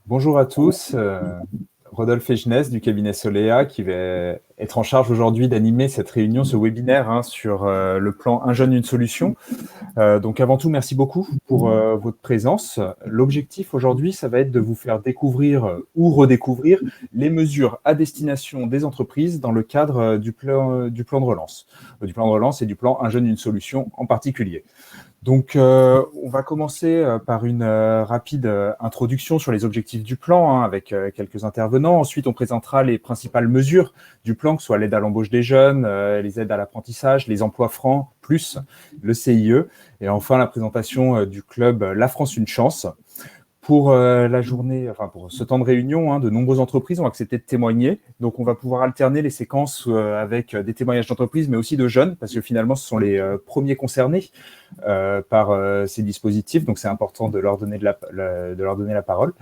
Bonjour à tous, Rodolphe Egenès du cabinet Solea qui va être en charge aujourd'hui d'animer cette réunion, ce webinaire sur le plan Un jeune, une solution. Donc avant tout, merci beaucoup pour votre présence. L'objectif aujourd'hui, ça va être de vous faire découvrir ou redécouvrir les mesures à destination des entreprises dans le cadre du plan de relance. Du plan de relance et du plan Un jeune, une solution en particulier. Donc, on va commencer par une rapide introduction sur les objectifs du plan avec quelques intervenants. Ensuite, on présentera les principales mesures du plan, que ce soit l'aide à l'embauche des jeunes, les aides à l'apprentissage, les emplois francs, plus le CIE. Et enfin, la présentation du club La France Une Chance. Pour la journée, enfin pour ce temps de réunion, de nombreuses entreprises ont accepté de témoigner. Donc, on va pouvoir alterner les séquences avec des témoignages d'entreprises, mais aussi de jeunes, parce que finalement, ce sont les premiers concernés par ces dispositifs. Donc, c'est important de leur donner de leur donner la parole.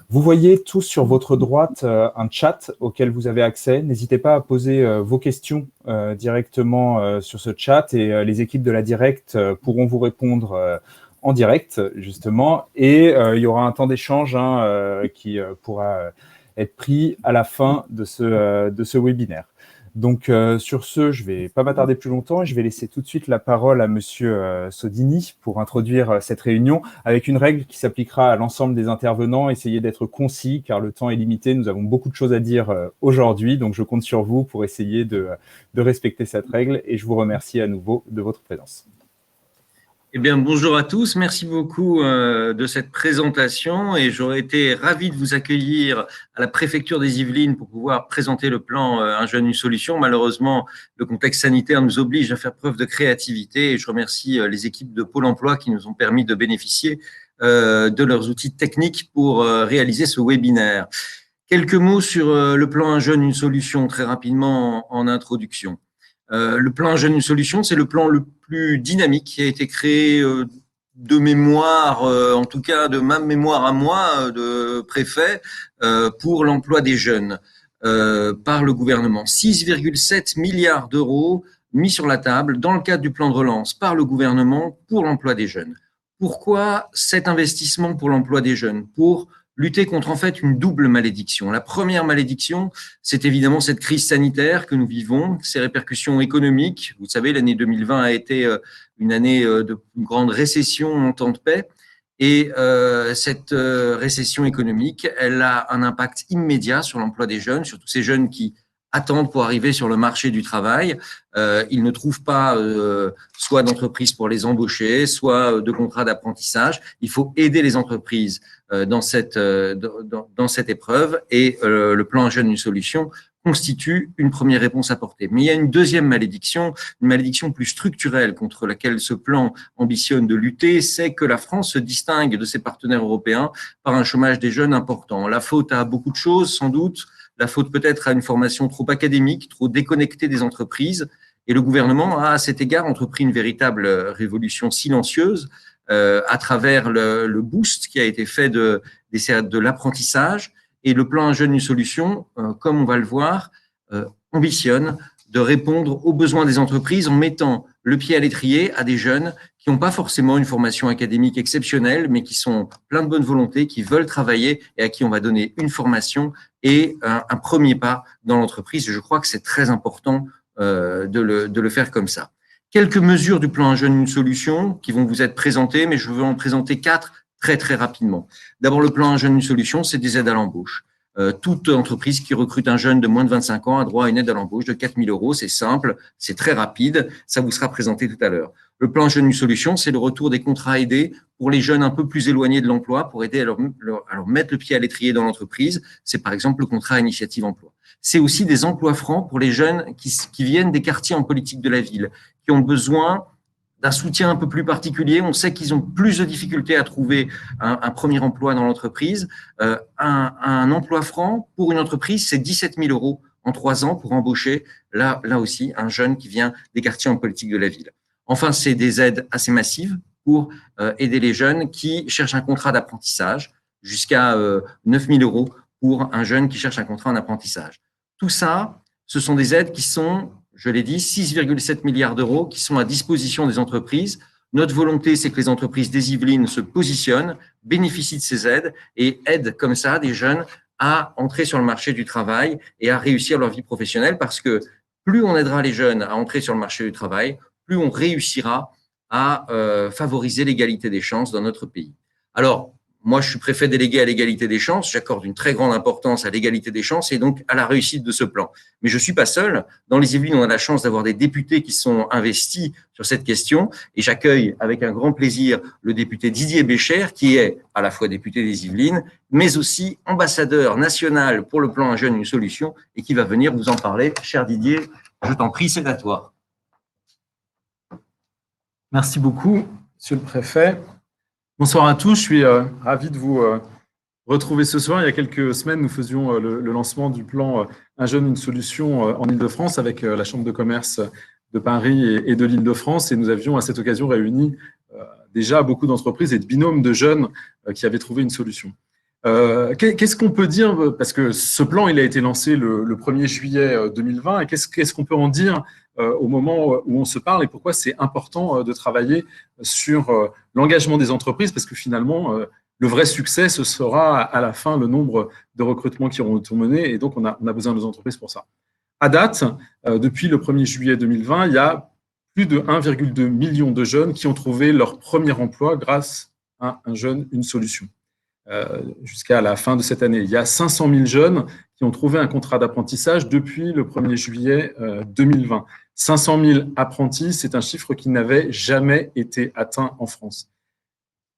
Vous voyez tous sur votre droite un chat auquel vous avez accès. N'hésitez pas à poser vos questions directement sur ce chat et les équipes de la Direct pourront vous répondre en direct, justement. Et il y aura un temps d'échange qui pourra être pris à la fin de ce webinaire. Donc, sur ce, je ne vais pas m'attarder plus longtemps et je vais laisser tout de suite la parole à Monsieur Sodini pour introduire cette réunion avec une règle qui s'appliquera à l'ensemble des intervenants. Essayez d'être concis car le temps est limité. Nous avons beaucoup de choses à dire aujourd'hui, donc je compte sur vous pour essayer de respecter cette règle et je vous remercie à nouveau de votre présence. Eh bien, bonjour à tous. Merci beaucoup de cette présentation et j'aurais été ravi de vous accueillir à la préfecture des Yvelines pour pouvoir présenter le plan Un jeune, une solution. Malheureusement, le contexte sanitaire nous oblige à faire preuve de créativité et je remercie les équipes de Pôle emploi qui nous ont permis de bénéficier de leurs outils techniques pour réaliser ce webinaire. Quelques mots sur le plan Un jeune, une solution, très rapidement en introduction. Le plan Un jeune, une solution, c'est le plan le plus dynamique qui a été créé de mémoire, en tout cas de ma mémoire à moi, de préfet, pour l'emploi des jeunes par le gouvernement. 6,7 milliards d'euros mis sur la table dans le cadre du plan de relance par le gouvernement pour l'emploi des jeunes. Pourquoi cet investissement pour l'emploi des jeunes? Pour lutter contre en fait une double malédiction. La première malédiction, c'est évidemment cette crise sanitaire que nous vivons, ses répercussions économiques. Vous savez, l'année 2020 a été une année de grande récession en temps de paix. Et cette récession économique, elle a un impact immédiat sur l'emploi des jeunes, surtout ces jeunes qui attendent pour arriver sur le marché du travail. Ils ne trouvent pas soit d'entreprise pour les embaucher, soit de contrat d'apprentissage. Il faut aider les entreprises dans cette épreuve et le plan Un jeune, une solution constitue une première réponse apportée. Mais il y a une deuxième malédiction, une malédiction plus structurelle contre laquelle ce plan ambitionne de lutter, c'est que la France se distingue de ses partenaires européens par un chômage des jeunes important. La faute à beaucoup de choses, sans doute. La faute peut-être à une formation trop académique, trop déconnectée des entreprises. Et le gouvernement a, à cet égard, entrepris une véritable révolution silencieuse à travers le boost qui a été fait de l'apprentissage. Et le plan Un jeune, une solution, comme on va le voir, ambitionne de répondre aux besoins des entreprises en mettant le pied à l'étrier à des jeunes qui n'ont pas forcément une formation académique exceptionnelle, mais qui sont pleins de bonne volonté, qui veulent travailler et à qui on va donner une formation et un premier pas dans l'entreprise. Je crois que c'est très important de le faire comme ça. Quelques mesures du plan Un jeune, une solution qui vont vous être présentées, mais je veux en présenter 4 très, très rapidement. D'abord, le plan Un jeune, une solution, c'est des aides à l'embauche. Toute entreprise qui recrute un jeune de moins de 25 ans a droit à une aide à l'embauche de 4 000 euros. C'est simple, c'est très rapide. Ça vous sera présenté tout à l'heure. Le plan Jeune, une solution, c'est le retour des contrats aidés pour les jeunes un peu plus éloignés de l'emploi, pour aider à leur mettre le pied à l'étrier dans l'entreprise. C'est par exemple le contrat Initiative Emploi. C'est aussi des emplois francs pour les jeunes qui viennent des quartiers en politique de la ville, qui ont besoin d'un soutien un peu plus particulier. On sait qu'ils ont plus de difficultés à trouver un premier emploi dans l'entreprise. Un emploi franc pour une entreprise, c'est 17 000 euros en 3 ans pour embaucher, là aussi, un jeune qui vient des quartiers en politique de la ville. Enfin, c'est des aides assez massives pour aider les jeunes qui cherchent un contrat d'apprentissage, jusqu'à 9 000 euros pour un jeune qui cherche un contrat en apprentissage. Tout ça, ce sont des aides qui sont, je l'ai dit, 6,7 milliards d'euros qui sont à disposition des entreprises Notre volonté, c'est que les entreprises des Yvelines se positionnent, bénéficient de ces aides et aident comme ça des jeunes à entrer sur le marché du travail et à réussir leur vie professionnelle, parce que plus on aidera les jeunes à entrer sur le marché du travail, plus on réussira à favoriser l'égalité des chances dans notre pays. Alors, moi, je suis préfet délégué à l'égalité des chances. J'accorde une très grande importance à l'égalité des chances et donc à la réussite de ce plan. Mais je ne suis pas seul. Dans les Yvelines, on a la chance d'avoir des députés qui sont investis sur cette question. Et j'accueille avec un grand plaisir le député Didier Bécher, qui est à la fois député des Yvelines, mais aussi ambassadeur national pour le plan Un jeune, une solution, et qui va venir vous en parler. Cher Didier, je t'en prie, c'est à toi. Merci beaucoup, Monsieur le Préfet. Bonsoir à tous, je suis ravi de vous retrouver ce soir. Il y a quelques semaines, nous faisions le lancement du plan Un jeune, une solution en Île-de-France avec la Chambre de commerce de Paris et de l'Île-de-France. Et nous avions à cette occasion réuni déjà beaucoup d'entreprises et de binômes de jeunes qui avaient trouvé une solution. Qu'est-ce qu'on peut dire, parce que ce plan il a été lancé le 1er juillet 2020, et qu'est-ce qu'on peut en dire au moment où on se parle, et pourquoi c'est important de travailler sur l'engagement des entreprises, parce que finalement, le vrai succès, ce sera à la fin le nombre de recrutements qui auront été menés, et donc on a besoin de nos entreprises pour ça. À date, depuis le 1er juillet 2020, il y a plus de 1,2 million de jeunes qui ont trouvé leur premier emploi grâce à Un jeune, une solution. Jusqu'à la fin de cette année. Il y a 500 000 jeunes qui ont trouvé un contrat d'apprentissage depuis le 1er juillet 2020. 500 000 apprentis, c'est un chiffre qui n'avait jamais été atteint en France.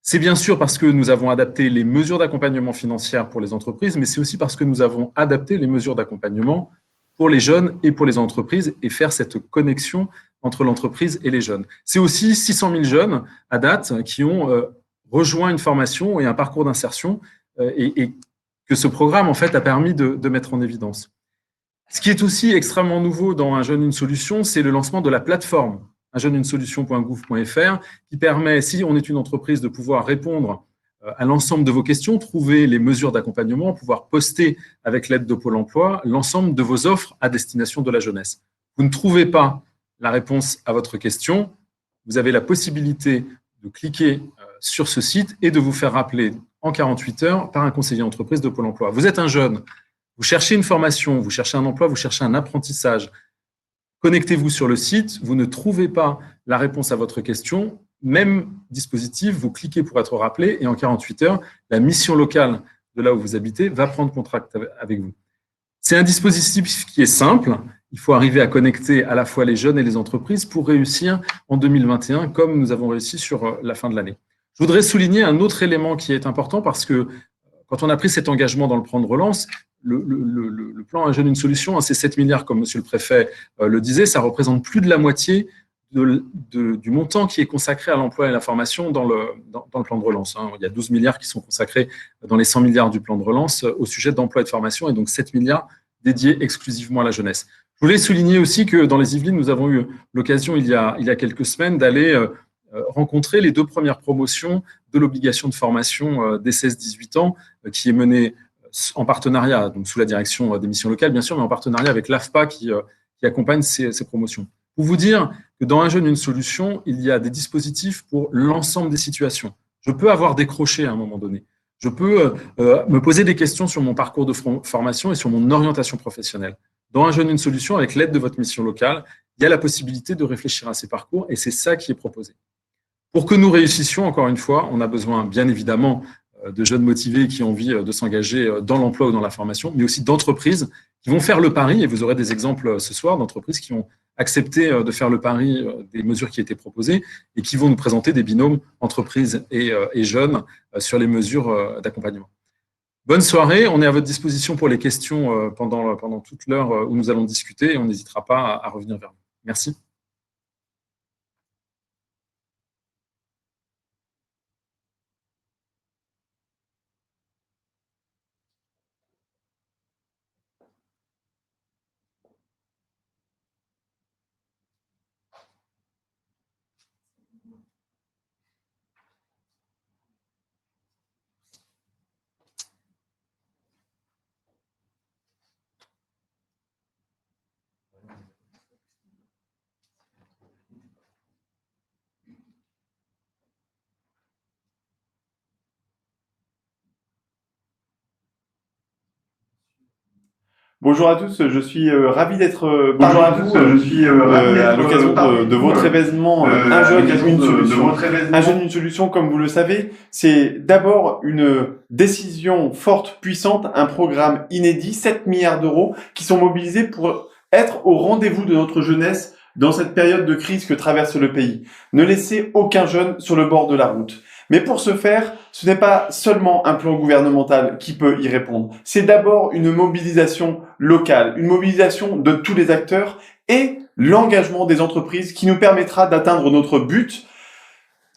C'est bien sûr parce que nous avons adapté les mesures d'accompagnement financier pour les entreprises, mais c'est aussi parce que nous avons adapté les mesures d'accompagnement pour les jeunes et pour les entreprises, et faire cette connexion entre l'entreprise et les jeunes. C'est aussi 600 000 jeunes à date qui ont rejoint une formation et un parcours d'insertion, et que ce programme en fait a permis de mettre en évidence. Ce qui est aussi extrêmement nouveau dans Un jeune, une solution, c'est le lancement de la plateforme unjeuneunesolution.gouv.fr, qui permet, si on est une entreprise, de pouvoir répondre à l'ensemble de vos questions, trouver les mesures d'accompagnement, pouvoir poster avec l'aide de Pôle emploi l'ensemble de vos offres à destination de la jeunesse. Vous ne trouvez pas la réponse à votre question, vous avez la possibilité de cliquer sur ce site et de vous faire rappeler en 48 heures par un conseiller entreprise de Pôle emploi. Vous êtes un jeune, vous cherchez une formation, vous cherchez un emploi, vous cherchez un apprentissage. Connectez-vous sur le site, vous ne trouvez pas la réponse à votre question, même dispositif, vous cliquez pour être rappelé et en 48 heures, la mission locale de là où vous habitez va prendre contact avec vous. C'est un dispositif qui est simple. Il faut arriver à connecter à la fois les jeunes et les entreprises pour réussir en 2021, comme nous avons réussi sur la fin de l'année. Je voudrais souligner un autre élément qui est important, parce que quand on a pris cet engagement dans le plan de relance, le plan Un jeune, une solution, c'est 7 milliards, comme Monsieur le Préfet le disait, ça représente plus de la moitié du montant qui est consacré à l'emploi et à la formation dans le plan de relance. Il y a 12 milliards qui sont consacrés dans les 100 milliards du plan de relance au sujet d'emploi et de formation, et donc 7 milliards dédiés exclusivement à la jeunesse. Je voulais souligner aussi que dans les Yvelines, nous avons eu l'occasion il y a quelques semaines d'aller rencontrer les 2 premières promotions de l'obligation de formation des 16-18 ans, qui est menée en partenariat, donc sous la direction des missions locales, bien sûr, mais en partenariat avec l'AFPA qui accompagne ces promotions. Pour vous dire que dans Un jeune, une solution, il y a des dispositifs pour l'ensemble des situations. Je peux avoir décroché à un moment donné. Je peux me poser des questions sur mon parcours de formation et sur mon orientation professionnelle. Dans Un jeune, une solution, avec l'aide de votre mission locale, il y a la possibilité de réfléchir à ces parcours, et c'est ça qui est proposé. Pour que nous réussissions, encore une fois, on a besoin, bien évidemment, de jeunes motivés qui ont envie de s'engager dans l'emploi ou dans la formation, mais aussi d'entreprises qui vont faire le pari, et vous aurez des exemples ce soir d'entreprises qui ont accepté de faire le pari des mesures qui étaient proposées et qui vont nous présenter des binômes entreprises et jeunes sur les mesures d'accompagnement. Bonne soirée, on est à votre disposition pour les questions pendant toute l'heure où nous allons discuter, et on n'hésitera pas à revenir vers vous. Merci. Bonjour à tous, je suis ravi d'être parmi vous à l'occasion de votre événement Un jeune, une solution. Un jeune, une solution, comme vous le savez, c'est d'abord une décision forte, puissante, un programme inédit, 7 milliards d'euros qui sont mobilisés pour être au rendez-vous de notre jeunesse dans cette période de crise que traverse le pays. Ne laissez aucun jeune sur le bord de la route. Mais pour ce faire, ce n'est pas seulement un plan gouvernemental qui peut y répondre. C'est d'abord une mobilisation locale, une mobilisation de tous les acteurs et l'engagement des entreprises qui nous permettra d'atteindre notre but,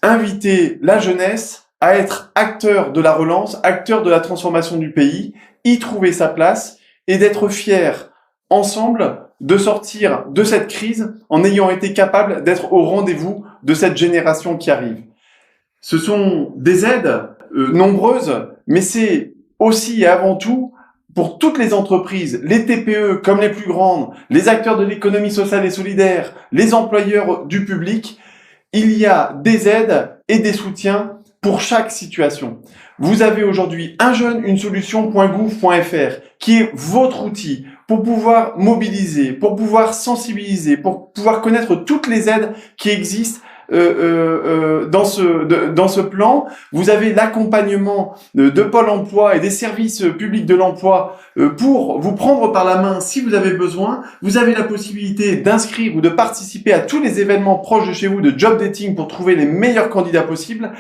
inviter la jeunesse à être acteur de la relance, acteur de la transformation du pays, y trouver sa place et d'être fiers ensemble de sortir de cette crise en ayant été capable d'être au rendez-vous de cette génération qui arrive. Ce sont des aides nombreuses, mais c'est aussi et avant tout pour toutes les entreprises, les TPE comme les plus grandes, les acteurs de l'économie sociale et solidaire, les employeurs du public, il y a des aides et des soutiens pour chaque situation. Vous avez aujourd'hui un jeune, une solution.gouv.fr qui est votre outil pour pouvoir mobiliser, pour pouvoir sensibiliser, pour pouvoir connaître toutes les aides qui existent dans ce plan. Vous avez l'accompagnement de Pôle emploi et des services publics de l'emploi pour vous prendre par la main si vous avez besoin. Vous avez la possibilité d'inscrire ou de participer à tous les événements proches de chez vous de job dating pour trouver les meilleurs candidats possibles.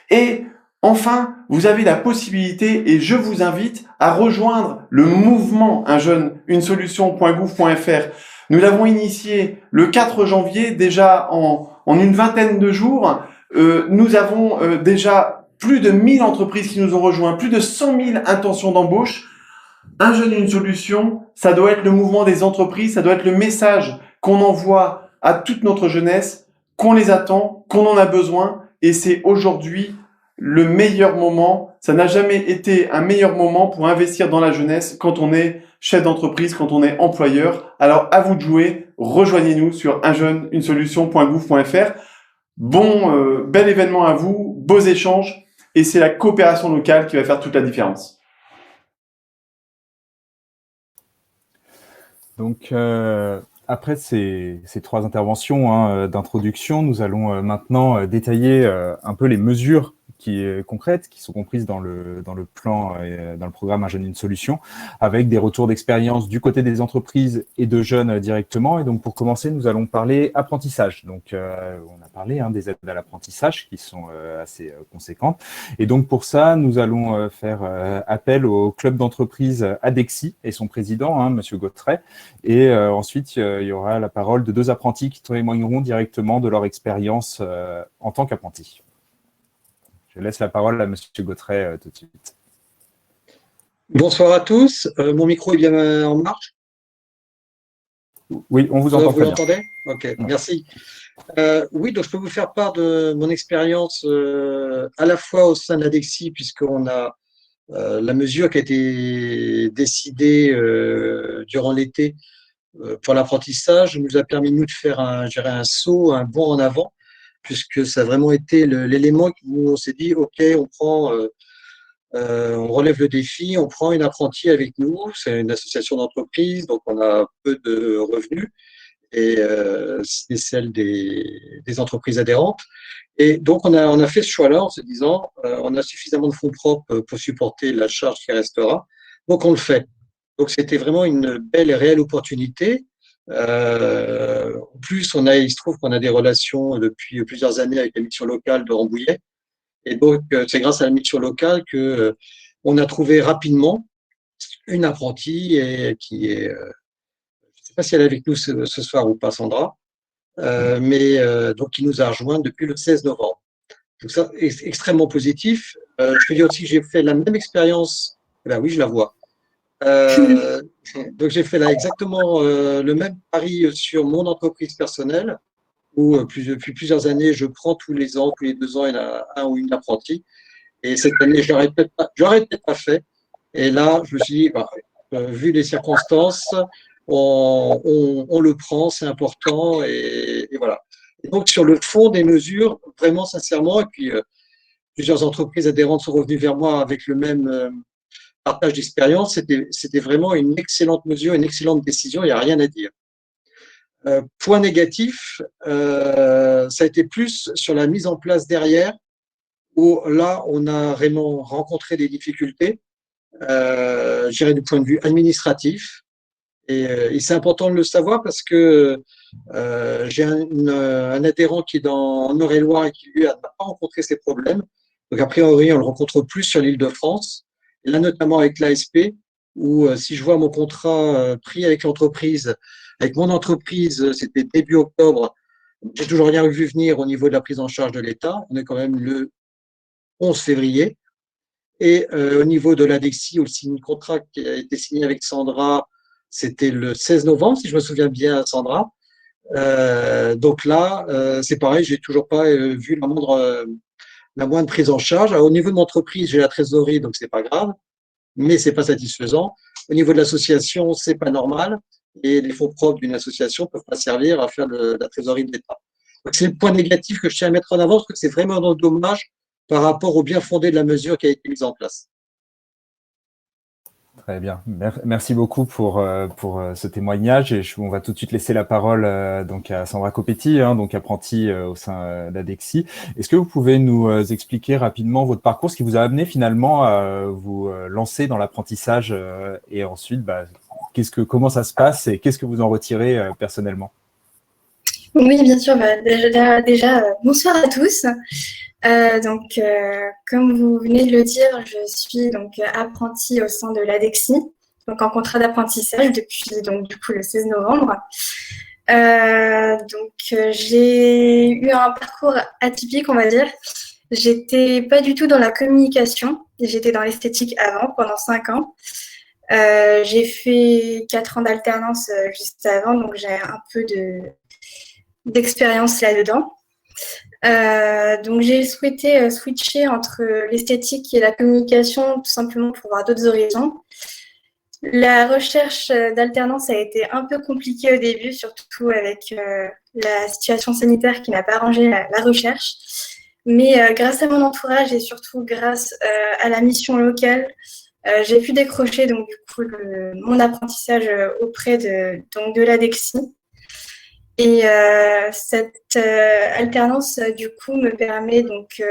Et enfin, vous avez la possibilité, et je vous invite à rejoindre le mouvement Un jeune, une solution.gouv.fr. Nous l'avons initié le 4 janvier, déjà en une vingtaine de jours. Nous avons déjà plus de 1000 entreprises qui nous ont rejoints, plus de 100 000 intentions d'embauche. Un jeune, une solution, ça doit être le mouvement des entreprises, ça doit être le message qu'on envoie à toute notre jeunesse, qu'on les attend, qu'on en a besoin, et c'est aujourd'hui le meilleur moment. Ça n'a jamais été un meilleur moment pour investir dans la jeunesse quand on est chef d'entreprise, quand on est employeur. Alors, à vous de jouer. Rejoignez-nous sur unjeune-une-solution.gouv.fr. Bel événement à vous, beaux échanges. Et c'est la coopération locale qui va faire toute la différence. Donc, après ces trois interventions d'introduction, nous allons maintenant détailler un peu les mesures concrètes qui sont comprises dans le plan, dans le programme Un jeune, une solution, avec des retours d'expérience du côté des entreprises et de jeunes directement. Et donc, pour commencer, nous allons parler apprentissage. Donc, on a parlé des aides à l'apprentissage qui sont assez conséquentes. Et donc, pour ça, nous allons faire appel au club d'entreprise Adexi et son président, Monsieur Gautret. Et ensuite, il y aura la parole de 2 apprentis qui témoigneront directement de leur expérience en tant qu'apprentis. Je laisse la parole à Monsieur Gautret tout de suite. Bonsoir à tous. Mon micro est bien en marche? Oui, on vous entend très bien. Vous m'entendez? Ok, merci. Oui, donc je peux vous faire part de mon expérience à la fois au sein de l'ADEXI, puisqu'on a la mesure qui a été décidée durant l'été pour l'apprentissage nous a permis, nous, de faire un saut, un bond en avant, puisque ça a vraiment été l'élément où on s'est dit, OK, on relève le défi, on prend une apprentie avec nous. C'est une association d'entreprise, donc on a peu de revenus, et c'est celle des entreprises adhérentes. Et donc, on a fait ce choix-là en se disant, on a suffisamment de fonds propres pour supporter la charge qui restera, donc on le fait. Donc, c'était vraiment une belle et réelle opportunité. En plus, il se trouve qu'on a des relations depuis plusieurs années avec la mission locale de Rambouillet. Et donc, c'est grâce à la mission locale qu'on a trouvé rapidement une apprentie qui est, je ne sais pas si elle est avec nous ce soir ou pas, Sandra, mais donc qui nous a rejoint depuis le 16 novembre. Donc ça, est extrêmement positif. Je peux dire aussi que j'ai fait la même expérience. Ben oui, je la vois. Donc j'ai fait là exactement le même pari sur mon entreprise personnelle, où depuis plusieurs années, je prends tous les ans, tous les 2 ans, il y a un ou une apprentie. Et cette année, je l'aurais peut-être pas fait. Et là, je me suis dit, vu les circonstances, on le prend, c'est important, et voilà. Et donc, sur le fond des mesures, vraiment sincèrement, et puis plusieurs entreprises adhérentes sont revenues vers moi avec le même partage d'expérience, c'était vraiment une excellente mesure, une excellente décision, il n'y a rien à dire. Point négatif, ça a été plus sur la mise en place derrière, où là, on a vraiment rencontré des difficultés, je dirais du point de vue administratif. Et c'est important de le savoir parce que j'ai un adhérent qui est dans Eure-et-Loir et qui, lui, n'a pas rencontré ces problèmes. Donc, a priori, on le rencontre plus sur l'Île-de-France. Et là, notamment avec l'ASP, où si je vois mon contrat pris avec l'entreprise, avec mon entreprise, c'était début octobre, j'ai toujours rien vu venir au niveau de la prise en charge de l'État. On est quand même le 11 février. Et au niveau de l'ADEXI, aussi, le contrat qui a été signé avec Sandra, c'était le 16 novembre, si je me souviens bien, Sandra. Donc là, c'est pareil, j'ai toujours pas vu la moindre prise en charge. Alors, au niveau de mon entreprise, j'ai la trésorerie, donc c'est pas grave, mais c'est pas satisfaisant. Au niveau de l'association, c'est pas normal, et les fonds propres d'une association peuvent pas servir à faire de la trésorerie de l'État. Donc c'est le point négatif que je tiens à mettre en avant, parce que c'est vraiment dommage par rapport au bien fondé de la mesure qui a été mise en place. Très bien. Merci beaucoup pour ce témoignage. Et on va tout de suite laisser la parole donc à Sandra Copetti, donc apprentie au sein d'ADEXI. Est-ce que vous pouvez nous expliquer rapidement votre parcours, ce qui vous a amené finalement à vous lancer dans l'apprentissage et ensuite, comment ça se passe et qu'est-ce que vous en retirez personnellement? Oui, bien sûr. Déjà, bonsoir à tous. Comme vous venez de le dire, je suis donc apprentie au sein de l'ADEXI, donc en contrat d'apprentissage depuis le 16 novembre. J'ai eu un parcours atypique, on va dire. J'étais pas du tout dans la communication, j'étais dans l'esthétique avant, pendant 5 ans. J'ai fait 4 ans d'alternance juste avant, donc j'ai un peu d'expérience là-dedans. Donc j'ai souhaité switcher entre l'esthétique et la communication tout simplement pour voir d'autres horizons. La recherche d'alternance a été un peu compliquée au début, surtout avec la situation sanitaire qui n'a pas arrangé la recherche. Mais grâce à mon entourage et surtout grâce à la mission locale, j'ai pu décrocher donc du coup mon apprentissage auprès de l'ADEXI. Et cette alternance, du coup, me permet donc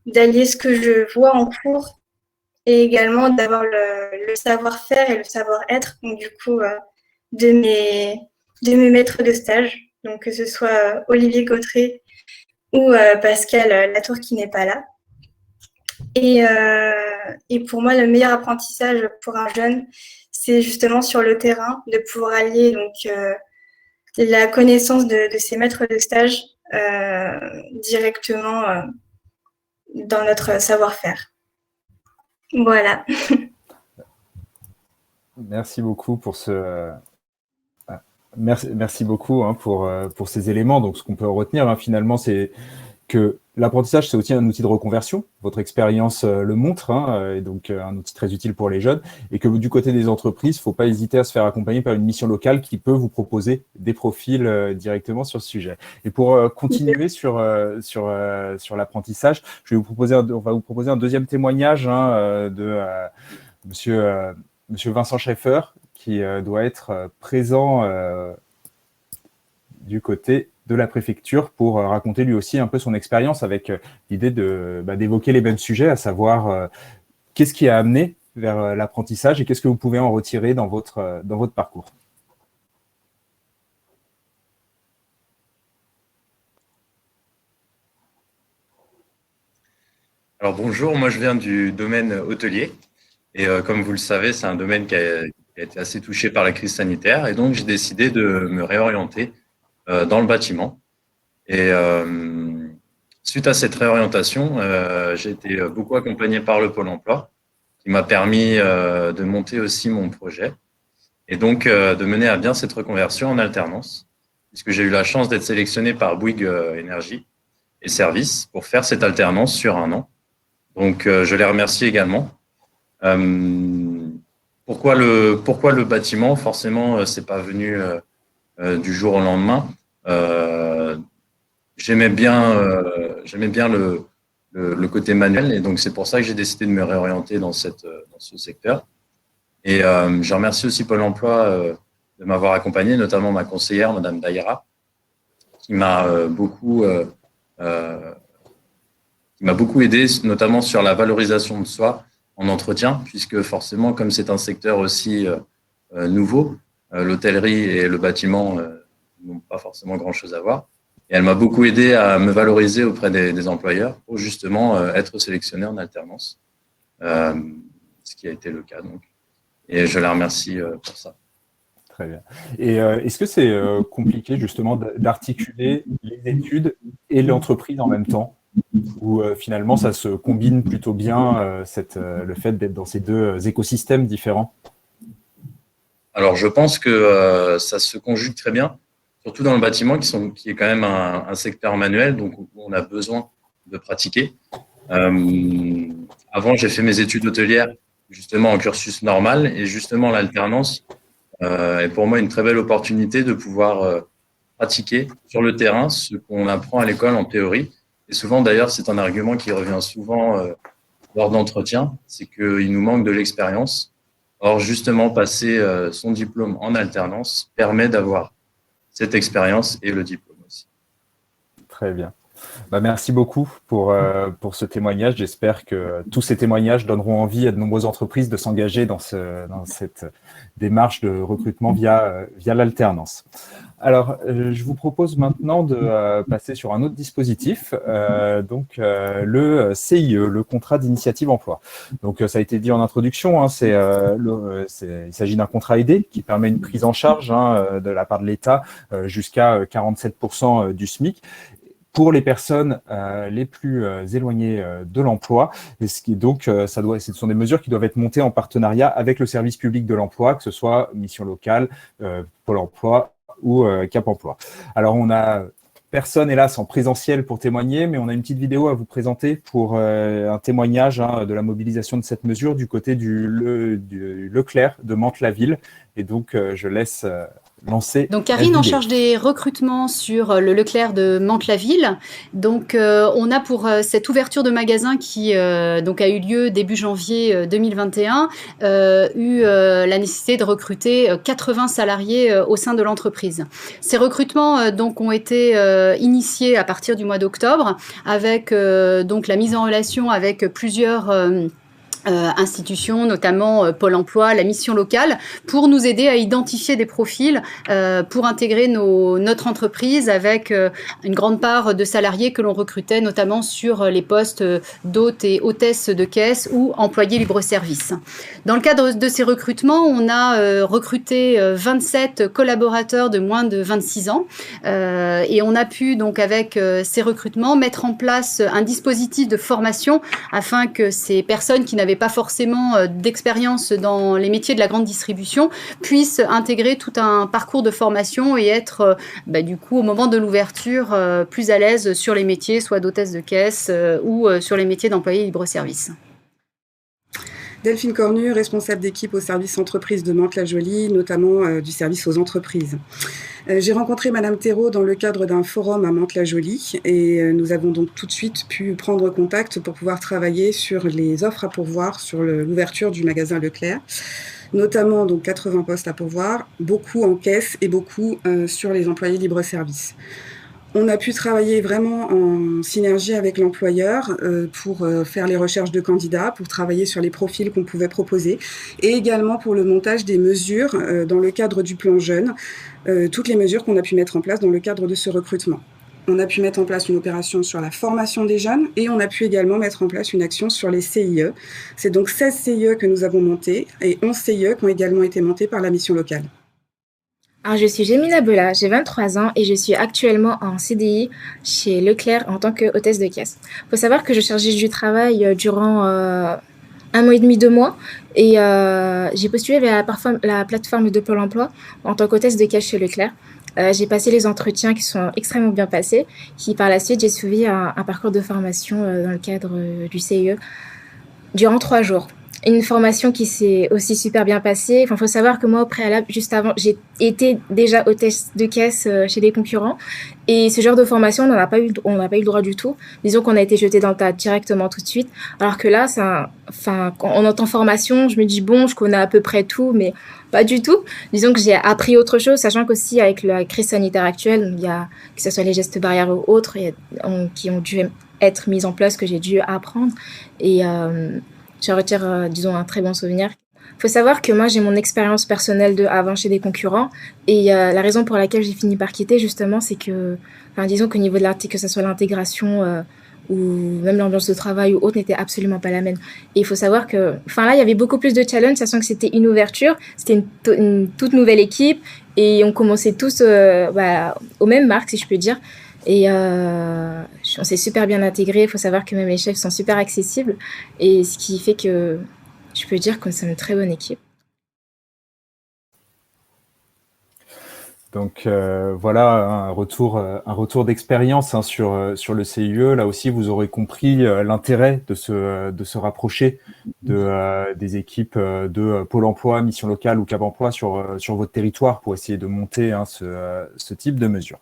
d'allier ce que je vois en cours et également d'avoir le savoir-faire et le savoir-être, donc du coup, de mes maîtres de stage, donc que ce soit Olivier Gautret ou Pascal Latour qui n'est pas là. Et pour moi, le meilleur apprentissage pour un jeune, c'est justement sur le terrain, de pouvoir allier donc la connaissance de ces maîtres de stage directement dans notre savoir-faire. Voilà. Merci beaucoup pour merci beaucoup pour ces éléments. Donc, ce qu'on peut retenir finalement, c'est que l'apprentissage, c'est aussi un outil de reconversion. Votre expérience le montre, et donc un outil très utile pour les jeunes. Et que du côté des entreprises, il ne faut pas hésiter à se faire accompagner par une mission locale qui peut vous proposer des profils directement sur ce sujet. Et pour continuer sur l'apprentissage, on va vous proposer un deuxième témoignage de Monsieur Vincent Schaeffer, qui doit être présent du côté de la préfecture pour raconter lui aussi un peu son expérience avec l'idée d'évoquer les mêmes sujets, à savoir qu'est-ce qui a amené vers l'apprentissage et qu'est-ce que vous pouvez en retirer dans votre parcours. Alors bonjour, moi je viens du domaine hôtelier et comme vous le savez, c'est un domaine qui a été assez touché par la crise sanitaire et donc j'ai décidé de me réorienter dans le bâtiment. Et suite à cette réorientation, j'ai été beaucoup accompagné par le Pôle emploi qui m'a permis de monter aussi mon projet et donc de mener à bien cette reconversion en alternance, puisque j'ai eu la chance d'être sélectionné par Bouygues Énergie et Services pour faire cette alternance sur 1 an. Donc je les remercie également. Pourquoi le bâtiment? Forcément, c'est pas venu du jour au lendemain. J'aimais bien le le côté manuel. Et donc, c'est pour ça que j'ai décidé de me réorienter dans ce secteur. Et je remercie aussi Pôle emploi de m'avoir accompagné, notamment ma conseillère, Madame Daïra, qui m'a beaucoup aidé, notamment sur la valorisation de soi en entretien, puisque forcément, comme c'est un secteur aussi nouveau, l'hôtellerie et le bâtiment n'ont pas forcément grand-chose à voir. Et elle m'a beaucoup aidé à me valoriser auprès des employeurs pour justement être sélectionné en alternance, ce qui a été le cas. Donc. Et je la remercie pour ça. Très bien. Et est-ce que c'est compliqué justement d'articuler les études et l'entreprise en même temps, ou finalement ça se combine plutôt bien, le fait d'être dans ces deux écosystèmes différents? Alors je pense que ça se conjugue très bien, surtout dans le bâtiment qui est quand même un secteur manuel, donc on a besoin de pratiquer. Avant, j'ai fait mes études hôtelières justement en cursus normal, et justement l'alternance est pour moi une très belle opportunité de pouvoir pratiquer sur le terrain ce qu'on apprend à l'école en théorie. Et souvent, d'ailleurs, c'est un argument qui revient souvent lors d'entretien, c'est qu'il nous manque de l'expérience. Or, justement, passer son diplôme en alternance permet d'avoir cette expérience et le diplôme aussi. Très bien. Merci beaucoup pour ce témoignage. J'espère que tous ces témoignages donneront envie à de nombreuses entreprises de s'engager dans cette démarche de recrutement via l'alternance. Alors, je vous propose maintenant de passer sur un autre dispositif, le CIE, le contrat d'initiative emploi. Donc, ça a été dit en introduction, il s'agit d'un contrat aidé qui permet une prise en charge de la part de l'État jusqu'à 47% du SMIC. Pour les personnes les plus éloignées de l'emploi. Et ce sont des mesures qui doivent être montées en partenariat avec le service public de l'emploi, que ce soit Mission Locale, Pôle emploi ou Cap emploi. Alors, on a personne, hélas, en présentiel pour témoigner, mais on a une petite vidéo à vous présenter pour un témoignage de la mobilisation de cette mesure du côté du Leclerc de Mantes-la-Ville. Et donc, je laisse lancer. Donc Karine en charge des recrutements sur le Leclerc de Mantes-la-Ville. Donc on a pour cette ouverture de magasin qui donc a eu lieu début janvier 2021 eu la nécessité de recruter 80 salariés au sein de l'entreprise. Ces recrutements donc ont été initiés à partir du mois d'octobre avec donc la mise en relation avec plusieurs institutions, notamment Pôle emploi, la mission locale, pour nous aider à identifier des profils pour intégrer notre entreprise avec une grande part de salariés que l'on recrutait, notamment sur les postes d'hôtes et hôtesses de caisse ou employés libre-service. Dans le cadre de ces recrutements, on a recruté 27 collaborateurs de moins de 26 ans et on a pu donc avec ces recrutements mettre en place un dispositif de formation afin que ces personnes qui n'avaient pas forcément d'expérience dans les métiers de la grande distribution puissent intégrer tout un parcours de formation et être du coup au moment de l'ouverture plus à l'aise sur les métiers soit d'hôtesse de caisse ou sur les métiers d'employés libre-service. Delphine Cornu, responsable d'équipe au service entreprise de Mantes-la-Jolie, notamment du service aux entreprises. J'ai rencontré Madame Thérault dans le cadre d'un forum à Mantes-la-Jolie et nous avons donc tout de suite pu prendre contact pour pouvoir travailler sur les offres à pourvoir sur l'ouverture du magasin Leclerc, notamment donc 80 postes à pourvoir, beaucoup en caisse et beaucoup sur les employés libre-service. On a pu travailler vraiment en synergie avec l'employeur pour faire les recherches de candidats, pour travailler sur les profils qu'on pouvait proposer et également pour le montage des mesures dans le cadre du plan jeune, toutes les mesures qu'on a pu mettre en place dans le cadre de ce recrutement. On a pu mettre en place une opération sur la formation des jeunes et on a pu également mettre en place une action sur les CIE. C'est donc 16 CIE que nous avons montés et 11 CIE qui ont également été montés par la mission locale. Alors, je suis Jemina Bella, j'ai 23 ans et je suis actuellement en CDI chez Leclerc en tant que hôtesse de caisse. Il faut savoir que je cherchais du travail durant 1 mois et demi, 2 mois et j'ai postulé via la plateforme de Pôle emploi en tant qu'hôtesse de caisse chez Leclerc. J'ai passé les entretiens qui sont extrêmement bien passés, qui par la suite j'ai suivi un parcours de formation dans le cadre du CIE durant 3 jours. une formation qui s'est aussi super bien passée. Enfin, faut savoir que moi, au préalable, juste avant, j'ai été déjà hôtesse de caisse chez des concurrents. Et ce genre de formation, on n'a pas eu le droit du tout. Disons qu'on a été jeté dans le tas directement tout de suite. Alors que là, quand on entend formation, je me dis, bon, je connais à peu près tout, mais pas du tout. Disons que j'ai appris autre chose, sachant qu'aussi, avec la crise sanitaire actuelle, il y a, que ce soit les gestes barrières ou autres, qui ont dû être mis en place, que j'ai dû apprendre. Et je retire, disons, un très bon souvenir. Il faut savoir que moi, j'ai mon expérience personnelle de avant chez des concurrents. Et la raison pour laquelle j'ai fini par quitter, justement, c'est que, disons qu'au niveau de que ce soit l'intégration ou même l'ambiance de travail ou autre, n'était absolument pas la même. Et il faut savoir que, là, il y avait beaucoup plus de challenges, sachant que c'était une ouverture, c'était une toute nouvelle équipe. Et on commençait tous aux mêmes marques, si je peux dire. Et on s'est super bien intégré. Il faut savoir que même les chefs sont super accessibles. Et ce qui fait que je peux dire que c'est une très bonne équipe. Donc voilà un retour d'expérience sur le CIE. Là aussi, vous aurez compris l'intérêt de se rapprocher des équipes de Pôle Emploi, Mission Locale ou Cap Emploi sur votre territoire pour essayer de monter ce type de mesure.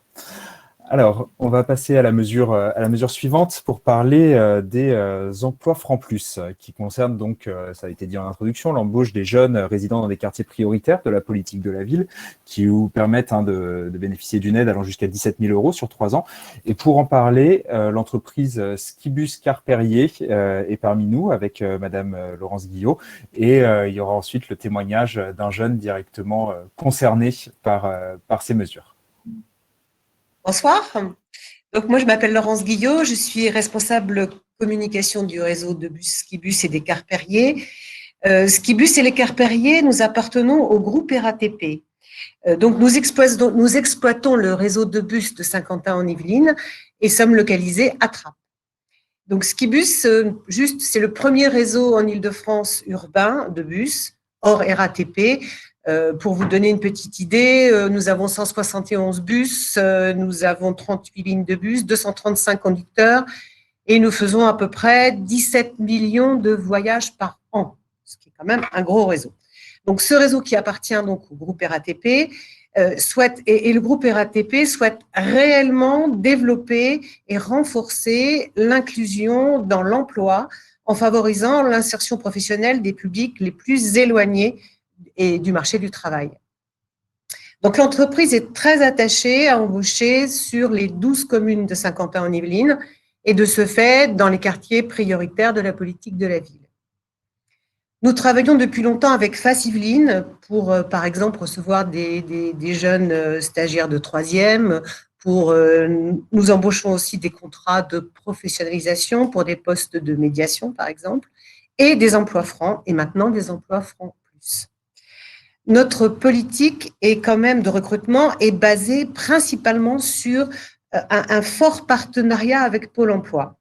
Alors, on va passer à la mesure suivante pour parler des emplois francs plus, qui concernent donc, ça a été dit en introduction, l'embauche des jeunes résidant dans des quartiers prioritaires de la politique de la ville, qui vous permettent de bénéficier d'une aide allant jusqu'à 17 000 € sur 3 ans. Et pour en parler, l'entreprise Skibus Carperier est parmi nous avec Madame Laurence Guillot, et il y aura ensuite le témoignage d'un jeune directement concerné par ces mesures. Bonsoir. Donc moi, je m'appelle Laurence Guillot, je suis responsable communication du réseau de bus Skibus et des Carperiers. Skibus et les Carperiers, nous appartenons au groupe RATP. Donc nous exploitons le réseau de bus de Saint-Quentin en Yvelines et sommes localisés à Trappes. Donc Skibus, c'est le premier réseau en Île-de-France urbain de bus hors RATP. Pour vous donner une petite idée, nous avons 171 bus, nous avons 38 lignes de bus, 235 conducteurs et nous faisons à peu près 17 millions de voyages par an, ce qui est quand même un gros réseau. Donc ce réseau qui appartient donc au groupe RATP le groupe RATP souhaite réellement développer et renforcer l'inclusion dans l'emploi en favorisant l'insertion professionnelle des publics les plus éloignés et du marché du travail. Donc l'entreprise est très attachée à embaucher sur les 12 communes de Saint-Quentin en Yvelines et de ce fait dans les quartiers prioritaires de la politique de la ville. Nous travaillons depuis longtemps avec FACE Yvelines pour, par exemple, recevoir des jeunes stagiaires de 3e. Nous embauchons aussi des contrats de professionnalisation pour des postes de médiation, par exemple, et des emplois francs, et maintenant des emplois francs plus. Notre politique de recrutement est basée principalement sur un fort partenariat avec Pôle emploi.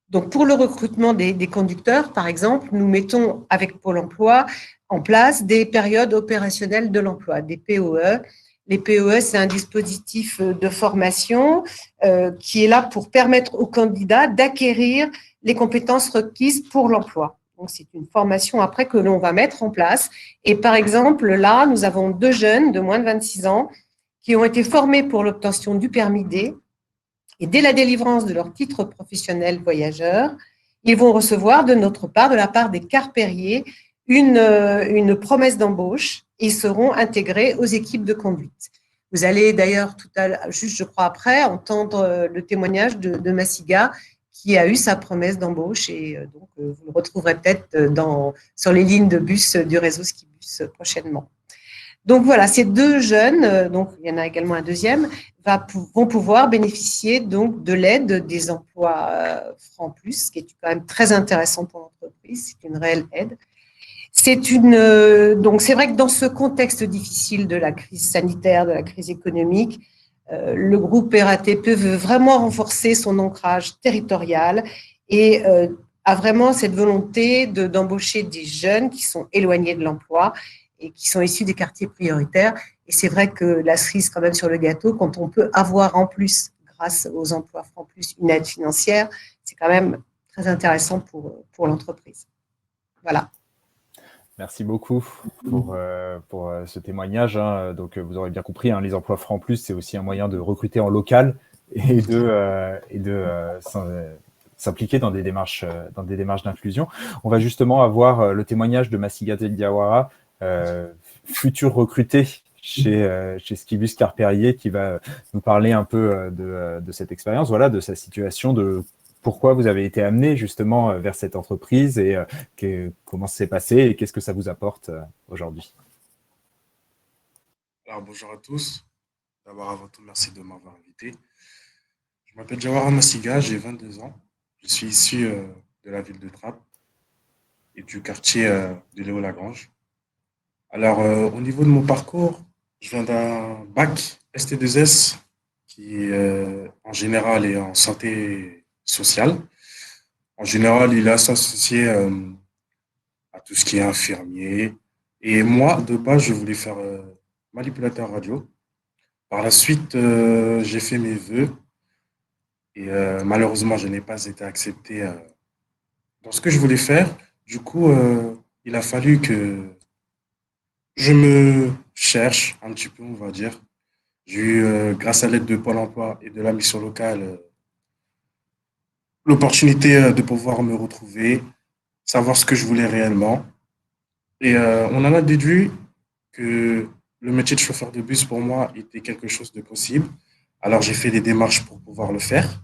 Donc, pour le recrutement des conducteurs, par exemple, nous mettons avec Pôle emploi en place des périodes opérationnelles de l'emploi, des POE. Les POE, c'est un dispositif de formation qui est là pour permettre aux candidats d'acquérir les compétences requises pour l'emploi. Donc, c'est une formation après que l'on va mettre en place. Et par exemple, là, nous avons 2 jeunes de moins de 26 ans qui ont été formés pour l'obtention du permis D. Et dès la délivrance de leur titre professionnel voyageur, ils vont recevoir de la part des Carperiers, une promesse d'embauche. Ils seront intégrés aux équipes de conduite. Vous allez d'ailleurs tout à l'heure, juste je crois après, entendre le témoignage de Massiga, qui a eu sa promesse d'embauche et donc vous le retrouverez peut-être sur les lignes de bus du réseau Skibus prochainement. Donc voilà, ces 2 jeunes, donc il y en a également un deuxième, vont pouvoir bénéficier donc de l'aide des emplois francs plus, ce qui est quand même très intéressant pour l'entreprise, c'est une réelle aide. Donc c'est vrai que dans ce contexte difficile de la crise sanitaire, de la crise économique, le groupe RATP veut vraiment renforcer son ancrage territorial et a vraiment cette volonté d'embaucher des jeunes qui sont éloignés de l'emploi et qui sont issus des quartiers prioritaires. Et c'est vrai que la cerise quand même sur le gâteau, quand on peut avoir en plus, grâce aux emplois francs plus, une aide financière, c'est quand même très intéressant pour l'entreprise. Voilà. Merci beaucoup pour ce témoignage. Hein. Donc, vous aurez bien compris, hein, les emplois francs plus, c'est aussi un moyen de recruter en local et de s'impliquer dans des démarches d'inclusion. On va justement avoir le témoignage de Massigata Diawara, futur recruté chez Skibus Carperier, qui va nous parler un peu de cette expérience, voilà, de sa situation, de pourquoi vous avez été amené justement vers cette entreprise et comment ça s'est passé et qu'est-ce que ça vous apporte aujourd'hui. Alors, bonjour à tous. D'abord, avant tout, merci de m'avoir invité. Je m'appelle Diawara Massiga, j'ai 22 ans. Je suis issu de la ville de Trappes et du quartier de Léo-Lagrange. Alors, au niveau de mon parcours, je viens d'un bac ST2S qui, en général, est en santé sociale. En général, il est associé à tout ce qui est infirmier. Et moi, de base, je voulais faire manipulateur radio. Par la suite, j'ai fait mes vœux et malheureusement, je n'ai pas été accepté dans ce que je voulais faire. Du coup, il a fallu que je me cherche un petit peu, on va dire. J'ai eu, grâce à l'aide de Pôle emploi et de la mission locale, l'opportunité de pouvoir me retrouver, savoir ce que je voulais réellement. Et on en a déduit que le métier de chauffeur de bus, pour moi, était quelque chose de possible. Alors, j'ai fait des démarches pour pouvoir le faire.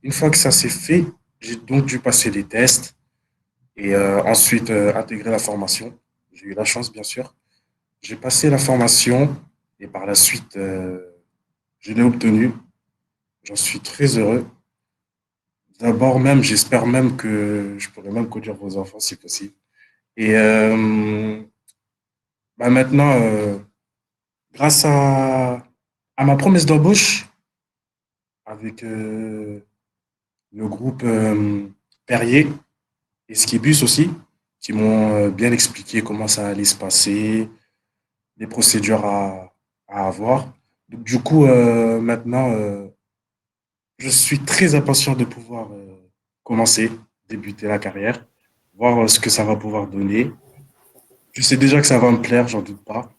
Une fois que ça s'est fait, j'ai donc dû passer des tests et ensuite intégrer la formation. J'ai eu la chance, bien sûr. J'ai passé la formation et par la suite, je l'ai obtenue. J'en suis très heureux. D'abord même, j'espère même que je pourrais même conduire vos enfants si possible. Et maintenant, grâce à ma promesse d'embauche avec le groupe Perrier et Skibus aussi, qui m'ont bien expliqué comment ça allait se passer, les procédures à avoir. Donc, du coup, maintenant, je suis très impatient de pouvoir commencer, débuter la carrière, voir ce que ça va pouvoir donner. Je sais déjà que ça va me plaire, j'en doute pas.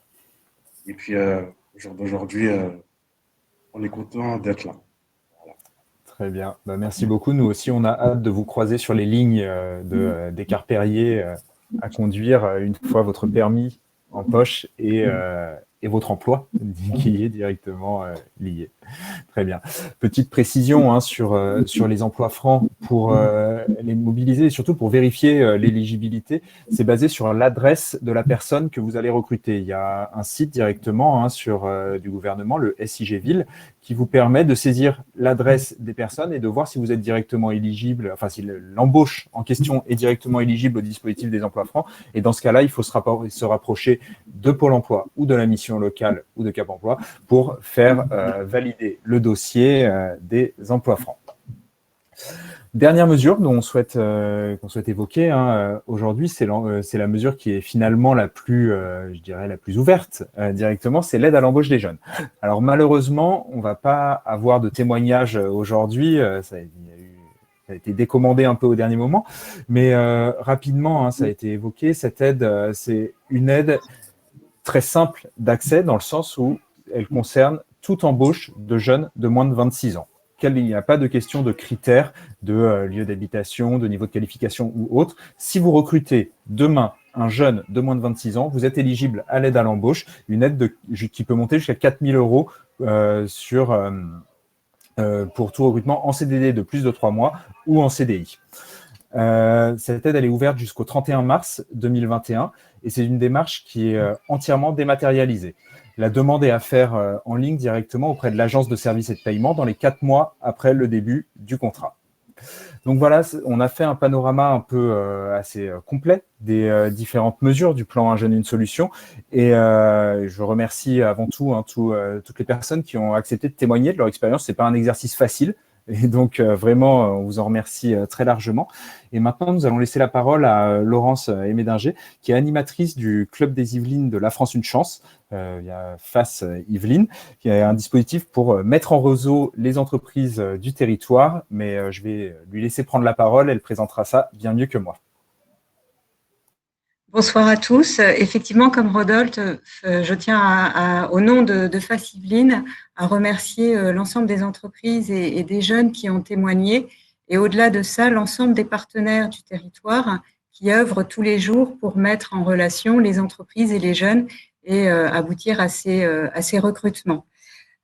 Et puis, au jour d'aujourd'hui, on est content d'être là. Voilà. Très bien. Bah, merci beaucoup. Nous aussi, on a hâte de vous croiser sur les lignes des Carperier à conduire une fois votre permis en poche et votre emploi qui y est directement lié. Très bien. Petite précision hein, sur les emplois francs pour les mobiliser et surtout pour vérifier l'éligibilité. C'est basé sur l'adresse de la personne que vous allez recruter. Il y a un site directement hein, du gouvernement, le SIG Ville, qui vous permet de saisir l'adresse des personnes et de voir si vous êtes directement éligible, enfin si l'embauche en question est directement éligible au dispositif des emplois francs. Et dans ce cas-là, il faut se rapprocher de Pôle emploi ou de la mission locale ou de Cap emploi pour faire valider le dossier des emplois francs. Dernière mesure dont qu'on souhaite évoquer hein, aujourd'hui, c'est la mesure qui est finalement la plus, je dirais, la plus ouverte directement, c'est l'aide à l'embauche des jeunes. Alors malheureusement, on ne va pas avoir de témoignage aujourd'hui, ça a été décommandé un peu au dernier moment, mais rapidement, hein, ça a été évoqué, cette aide, c'est une aide très simple d'accès dans le sens où elle concerne toute embauche de jeunes de moins de 26 ans. Il n'y a pas de question de critères de lieu d'habitation, de niveau de qualification ou autre. Si vous recrutez demain un jeune de moins de 26 ans, vous êtes éligible à l'aide à l'embauche, une aide qui peut monter jusqu'à 4 000 € pour tout recrutement en CDD de plus de 3 mois ou en CDI. Cette aide, elle est ouverte jusqu'au 31 mars 2021 et c'est une démarche qui est entièrement dématérialisée. La demande est à faire en ligne directement auprès de l'agence de services et de paiement dans les 4 mois après le début du contrat. Donc voilà, on a fait un panorama un peu assez complet des différentes mesures du plan Un jeune, une solution. Et je remercie avant tout toutes les personnes qui ont accepté de témoigner de leur expérience. Ce n'est pas un exercice facile. Et donc, vraiment, on vous en remercie très largement. Et maintenant, nous allons laisser la parole à Laurence Émédinger, qui est animatrice du Club des Yvelines de La France Une Chance, via FACE Yvelines, qui est un dispositif pour mettre en réseau les entreprises du territoire. Mais je vais lui laisser prendre la parole, elle présentera ça bien mieux que moi. Bonsoir à tous. Effectivement, comme Rodolphe, je tiens au nom de FACE Yvelines à remercier l'ensemble des entreprises et des jeunes qui ont témoigné, et au-delà de ça, l'ensemble des partenaires du territoire qui œuvrent tous les jours pour mettre en relation les entreprises et les jeunes et aboutir à ces recrutements.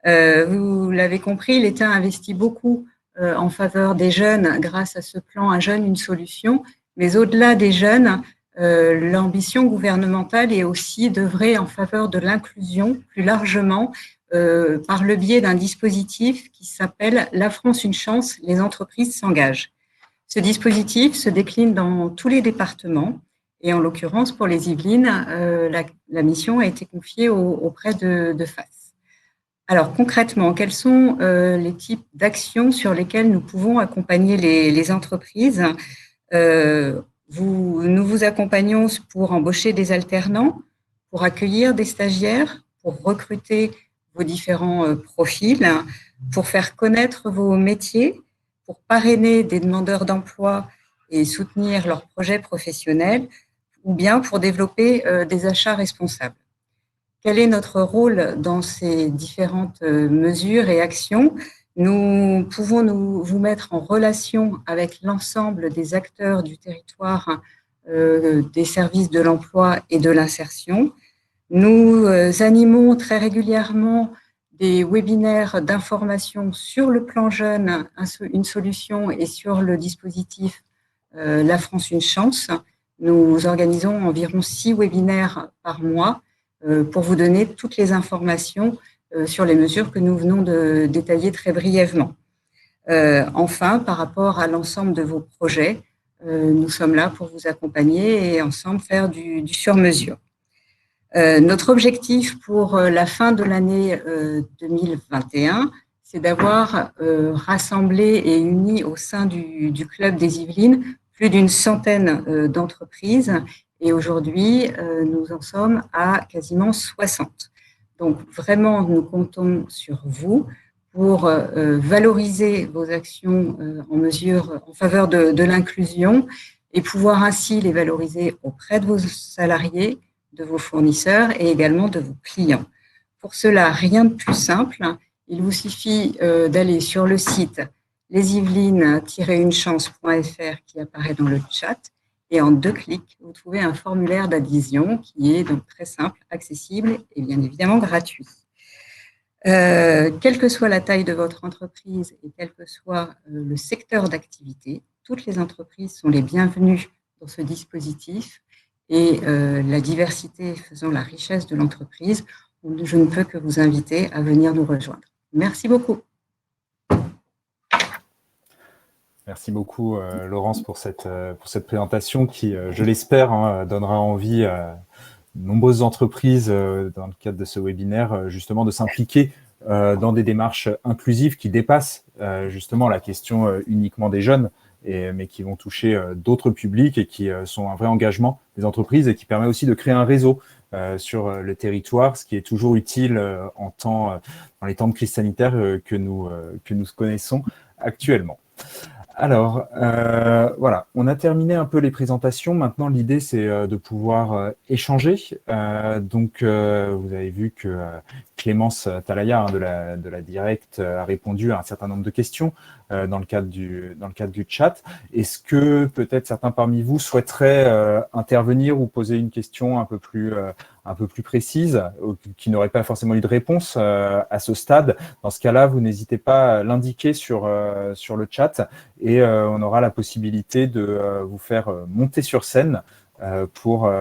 Vous l'avez compris, l'État investit beaucoup en faveur des jeunes grâce à ce plan Un jeune, une solution, mais au-delà des jeunes, l'ambition gouvernementale est aussi d'œuvrer en faveur de l'inclusion plus largement par le biais d'un dispositif qui s'appelle « La France une chance, les entreprises s'engagent ». Ce dispositif se décline dans tous les départements et en l'occurrence pour les Yvelines, la mission a été confiée auprès de FACE. Alors concrètement, quels sont les types d'actions sur lesquelles nous pouvons accompagner les entreprises ? Nous vous accompagnons pour embaucher des alternants, pour accueillir des stagiaires, pour recruter vos différents profils, pour faire connaître vos métiers, pour parrainer des demandeurs d'emploi et soutenir leurs projets professionnels, ou bien pour développer des achats responsables. Quel est notre rôle dans ces différentes mesures et actions ? Nous pouvons vous mettre en relation avec l'ensemble des acteurs du territoire, des services de l'emploi et de l'insertion. Nous animons très régulièrement des webinaires d'information sur le plan jeune, une solution, et sur le dispositif La France une chance. Nous organisons environ 6 webinaires par mois pour vous donner toutes les informations sur les mesures que nous venons de détailler très brièvement. Enfin, par rapport à l'ensemble de vos projets, nous sommes là pour vous accompagner et ensemble faire du sur-mesure. Notre objectif pour la fin de l'année 2021, c'est d'avoir rassemblé et uni au sein du Club des Yvelines plus d'une centaine d'entreprises, et aujourd'hui, nous en sommes à quasiment 60. Donc, vraiment, nous comptons sur vous pour valoriser vos actions en faveur de l'inclusion et pouvoir ainsi les valoriser auprès de vos salariés, de vos fournisseurs et également de vos clients. Pour cela, rien de plus simple. Il vous suffit d'aller sur le site lesyvelines-unechance.fr qui apparaît dans le chat, et en 2 clics, vous trouvez un formulaire d'adhésion qui est donc très simple, accessible et bien évidemment gratuit. Quelle que soit la taille de votre entreprise et quel que soit le secteur d'activité, toutes les entreprises sont les bienvenues dans ce dispositif, et la diversité faisant la richesse de l'entreprise, je ne peux que vous inviter à venir nous rejoindre. Merci beaucoup. Merci beaucoup, Laurence, pour cette présentation qui, je l'espère, donnera envie à de nombreuses entreprises, dans le cadre de ce webinaire, justement, de s'impliquer dans des démarches inclusives qui dépassent justement la question uniquement des jeunes, mais qui vont toucher d'autres publics et qui sont un vrai engagement des entreprises et qui permet aussi de créer un réseau sur le territoire, ce qui est toujours utile dans les temps de crise sanitaire que nous connaissons actuellement. Alors, voilà, on a terminé un peu les présentations. Maintenant, l'idée, c'est de pouvoir échanger. Donc, vous avez vu que Clémence Talaya, de la Direct, a répondu à un certain nombre de questions dans le cadre du chat. Est-ce que peut-être certains parmi vous souhaiteraient intervenir ou poser une question un peu plus précise, qui n'aurait pas forcément eu de réponse à ce stade? Dans ce cas-là, vous n'hésitez pas à l'indiquer sur le chat, et on aura la possibilité de vous faire monter sur scène pour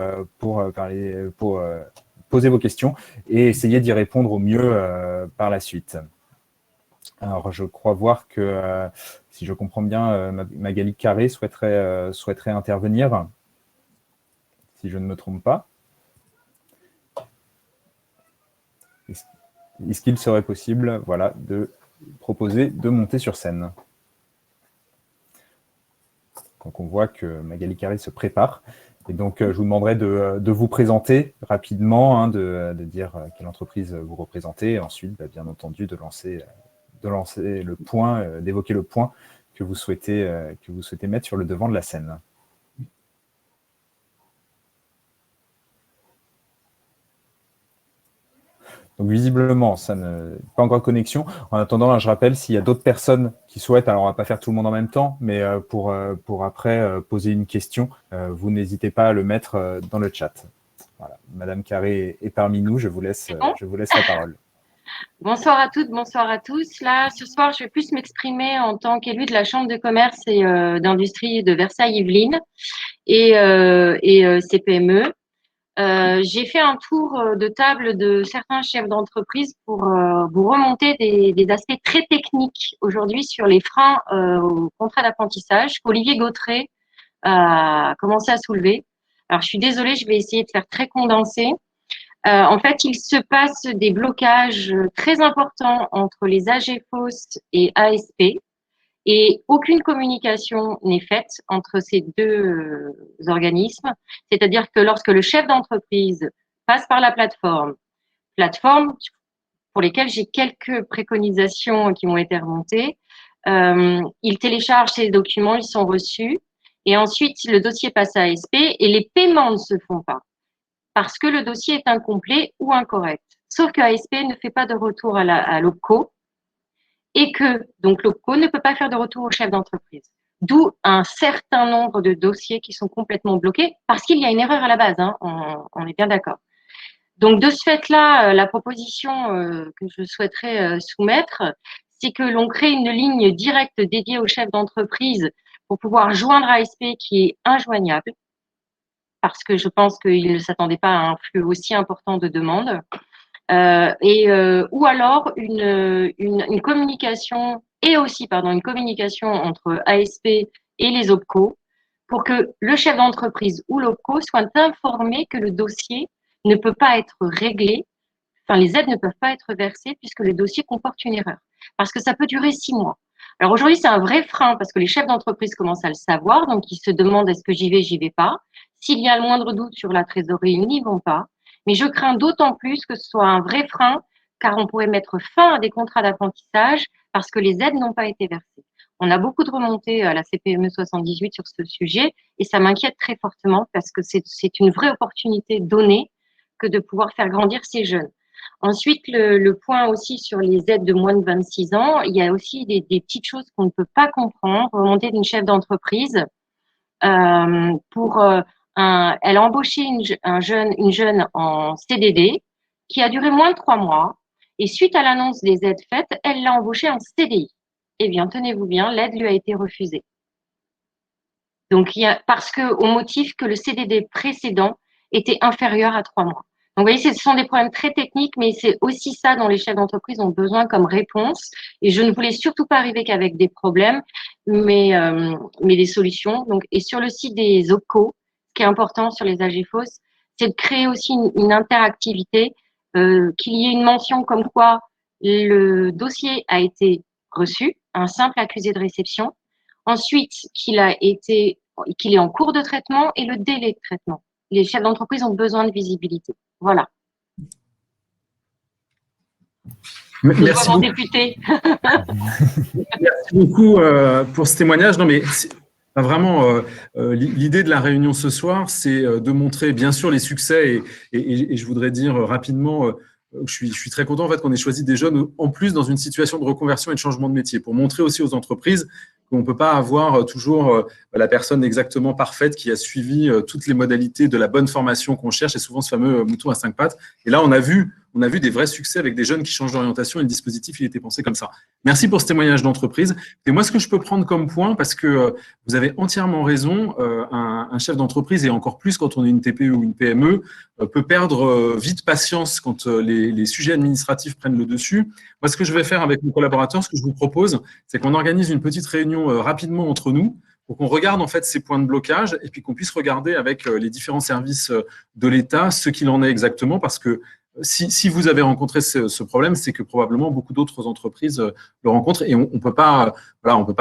poser vos questions et essayer d'y répondre au mieux par la suite. Alors, je crois voir que, si je comprends bien, Magali Carré souhaiterait intervenir, si je ne me trompe pas. Est-ce qu'il serait possible, voilà, de proposer de monter sur scène? Donc, on voit que Magali Carré se prépare. Et donc, je vous demanderai de vous présenter rapidement, de dire quelle entreprise vous représentez, et ensuite, bien entendu, de lancer le point, d'évoquer le point que vous souhaitez mettre sur le devant de la scène. Donc visiblement, ça ne pas encore de connexion. En attendant, là, je rappelle, s'il y a d'autres personnes qui souhaitent, alors on va pas faire tout le monde en même temps, mais pour après poser une question, vous n'hésitez pas à le mettre dans le chat. Voilà. Madame Carré est parmi nous, je vous laisse la parole. Bonsoir à toutes, bonsoir à tous. Là, ce soir, je vais plus m'exprimer en tant qu'élue de la Chambre de commerce et d'industrie de Versailles-Yvelines et CPME. J'ai fait un tour de table de certains chefs d'entreprise pour vous remonter des aspects très techniques aujourd'hui sur les freins au contrat d'apprentissage qu'Olivier Gautret a commencé à soulever. Alors, je suis désolée, je vais essayer de faire très condensé. En fait, il se passe des blocages très importants entre les AGFOS et ASP et aucune communication n'est faite entre ces deux organismes. C'est-à-dire que lorsque le chef d'entreprise passe par la plateforme pour lesquelles j'ai quelques préconisations qui m'ont été remontées, il télécharge ces documents, ils sont reçus et ensuite le dossier passe à ASP et les paiements ne se font pas, parce que le dossier est incomplet ou incorrect. Sauf que ASP ne fait pas de retour à l'OPCO et que donc l'OPCO ne peut pas faire de retour au chef d'entreprise. D'où un certain nombre de dossiers qui sont complètement bloqués parce qu'il y a une erreur à la base, hein, on est bien d'accord. Donc de ce fait-là, la proposition que je souhaiterais soumettre, c'est que l'on crée une ligne directe dédiée au chef d'entreprise pour pouvoir joindre ASP qui est injoignable, parce que je pense qu'il ne s'attendait pas à un flux aussi important de demandes, ou alors une communication une communication entre ASP et les OPCO pour que le chef d'entreprise ou l'OPCO soit informé que le dossier ne peut pas être réglé, enfin les aides ne peuvent pas être versées puisque le dossier comporte une erreur, parce que ça peut durer 6 mois. Alors aujourd'hui, c'est un vrai frein parce que les chefs d'entreprise commencent à le savoir, donc ils se demandent est-ce que j'y vais pas. S'il y a le moindre doute sur la trésorerie, ils n'y vont pas. Mais je crains d'autant plus que ce soit un vrai frein, car on pourrait mettre fin à des contrats d'apprentissage parce que les aides n'ont pas été versées. On a beaucoup de remontées à la CPME 78 sur ce sujet et ça m'inquiète très fortement parce que c'est une vraie opportunité donnée que de pouvoir faire grandir ces jeunes. Ensuite, le point aussi sur les aides de moins de 26 ans, il y a aussi des petites choses qu'on ne peut pas comprendre. Remontée d'une chef d'entreprise elle a embauché une jeune en CDD qui a duré moins de 3 mois et suite à l'annonce des aides faites, elle l'a embauchée en CDI. Eh bien, tenez-vous bien, l'aide lui a été refusée. Donc, parce que au motif que le CDD précédent était inférieur à 3 mois. Donc, vous voyez, ce sont des problèmes très techniques, mais c'est aussi ça dont les chefs d'entreprise ont besoin comme réponse. Et je ne voulais surtout pas arriver qu'avec des problèmes, mais des solutions. Donc, et sur le site des OPCO, ce qui est important sur les AGFOS, c'est de créer aussi une interactivité, qu'il y ait une mention comme quoi le dossier a été reçu, un simple accusé de réception. Ensuite, qu'il est en cours de traitement et le délai de traitement. Les chefs d'entreprise ont besoin de visibilité. Voilà. Merci beaucoup. Député. Merci beaucoup pour ce témoignage. Non, mais vraiment, l'idée de la réunion ce soir, c'est de montrer bien sûr les succès et je voudrais dire rapidement, je suis très content en fait qu'on ait choisi des jeunes en plus dans une situation de reconversion et de changement de métier pour montrer aussi aux entreprises qu'on ne peut pas avoir toujours la personne exactement parfaite qui a suivi toutes les modalités de la bonne formation qu'on cherche et souvent ce fameux mouton à 5 pattes. Et là, on a vu des vrais succès avec des jeunes qui changent d'orientation et le dispositif, il était pensé comme ça. Merci pour ce témoignage d'entreprise. Et moi, ce que je peux prendre comme point, parce que vous avez entièrement raison, un chef d'entreprise et encore plus quand on est une TPE ou une PME, peut perdre vite patience quand les sujets administratifs prennent le dessus. Moi, ce que je vais faire avec mes collaborateurs, ce que je vous propose, c'est qu'on organise une petite réunion rapidement entre nous pour qu'on regarde en fait ces points de blocage et puis qu'on puisse regarder avec les différents services de l'État ce qu'il en est exactement, parce que si vous avez rencontré ce problème, c'est que probablement beaucoup d'autres entreprises le rencontrent et on peut pas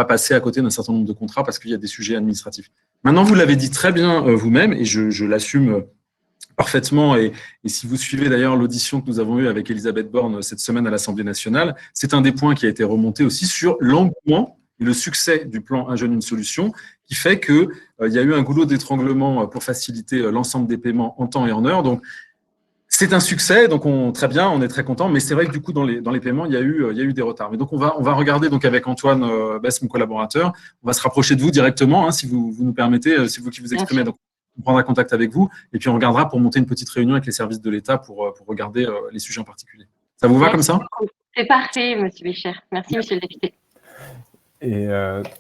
passer à côté d'un certain nombre de contrats parce qu'il y a des sujets administratifs. Maintenant, vous l'avez dit très bien vous-même et je l'assume parfaitement. Et si vous suivez d'ailleurs l'audition que nous avons eue avec Elisabeth Borne cette semaine à l'Assemblée nationale, c'est un des points qui a été remonté aussi sur l'engouement et le succès du plan Un jeune, une solution, qui fait qu'il y a eu un goulot d'étranglement pour faciliter l'ensemble des paiements en temps et en heure. Donc, C'est un succès, donc très bien, on est très content, mais c'est vrai que du coup, dans les paiements, il y a eu des retards. Mais donc, on va regarder donc avec Antoine Bess, mon collaborateur, on va se rapprocher de vous directement, hein, si vous nous permettez, c'est vous qui vous exprimez. Donc, on prendra contact avec vous et puis on regardera pour monter une petite réunion avec les services de l'État pour regarder les sujets en particulier. Ça vous va comme ça? C'est parfait, monsieur Bécher. Merci, monsieur le député. Et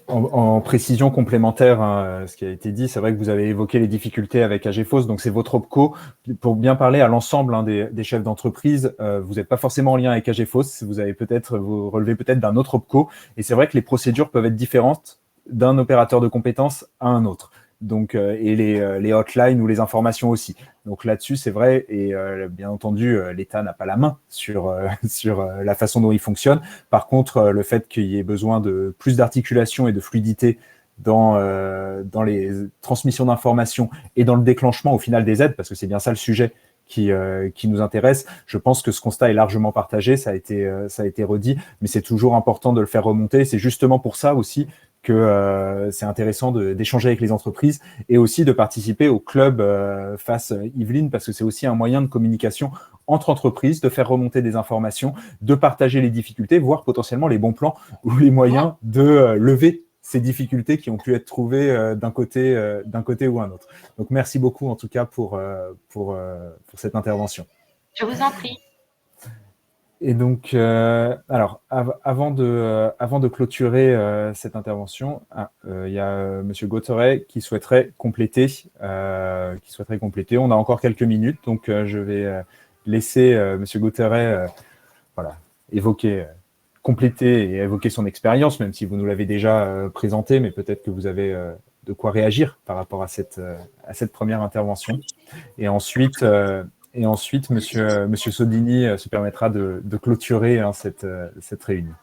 en précision complémentaire, hein, ce qui a été dit, c'est vrai que vous avez évoqué les difficultés avec AGFOS, donc c'est votre OPCO. Pour bien parler à l'ensemble, hein, des chefs d'entreprise, vous n'êtes pas forcément en lien avec AGFOS, vous relevez peut-être d'un autre OPCO, et c'est vrai que les procédures peuvent être différentes d'un opérateur de compétences à un autre. Donc, et les hotlines ou les informations aussi. Donc là-dessus, c'est vrai, et bien entendu, l'État n'a pas la main sur la façon dont il fonctionne. Par contre, le fait qu'il y ait besoin de plus d'articulation et de fluidité dans les transmissions d'informations et dans le déclenchement au final des aides, parce que c'est bien ça le sujet qui nous intéresse. Je pense que ce constat est largement partagé, ça a été redit, mais c'est toujours important de le faire remonter. C'est justement pour ça aussi que c'est intéressant d'échanger avec les entreprises et aussi de participer au club face Yveline, parce que c'est aussi un moyen de communication entre entreprises, de faire remonter des informations, de partager les difficultés, voire potentiellement les bons plans ou les moyens de lever ces difficultés qui ont pu être trouvées d'un côté ou un autre. Donc merci beaucoup en tout cas pour cette intervention. Je vous en prie. Et donc, alors, avant de clôturer cette intervention, il y a Monsieur Gauteret qui souhaiterait compléter. On a encore quelques minutes, donc je vais laisser Monsieur Gauteret, voilà, compléter et évoquer son expérience, même si vous nous l'avez déjà présenté, mais peut-être que vous avez de quoi réagir par rapport à cette première intervention. Et ensuite, Monsieur Sodini se permettra de clôturer cette réunion.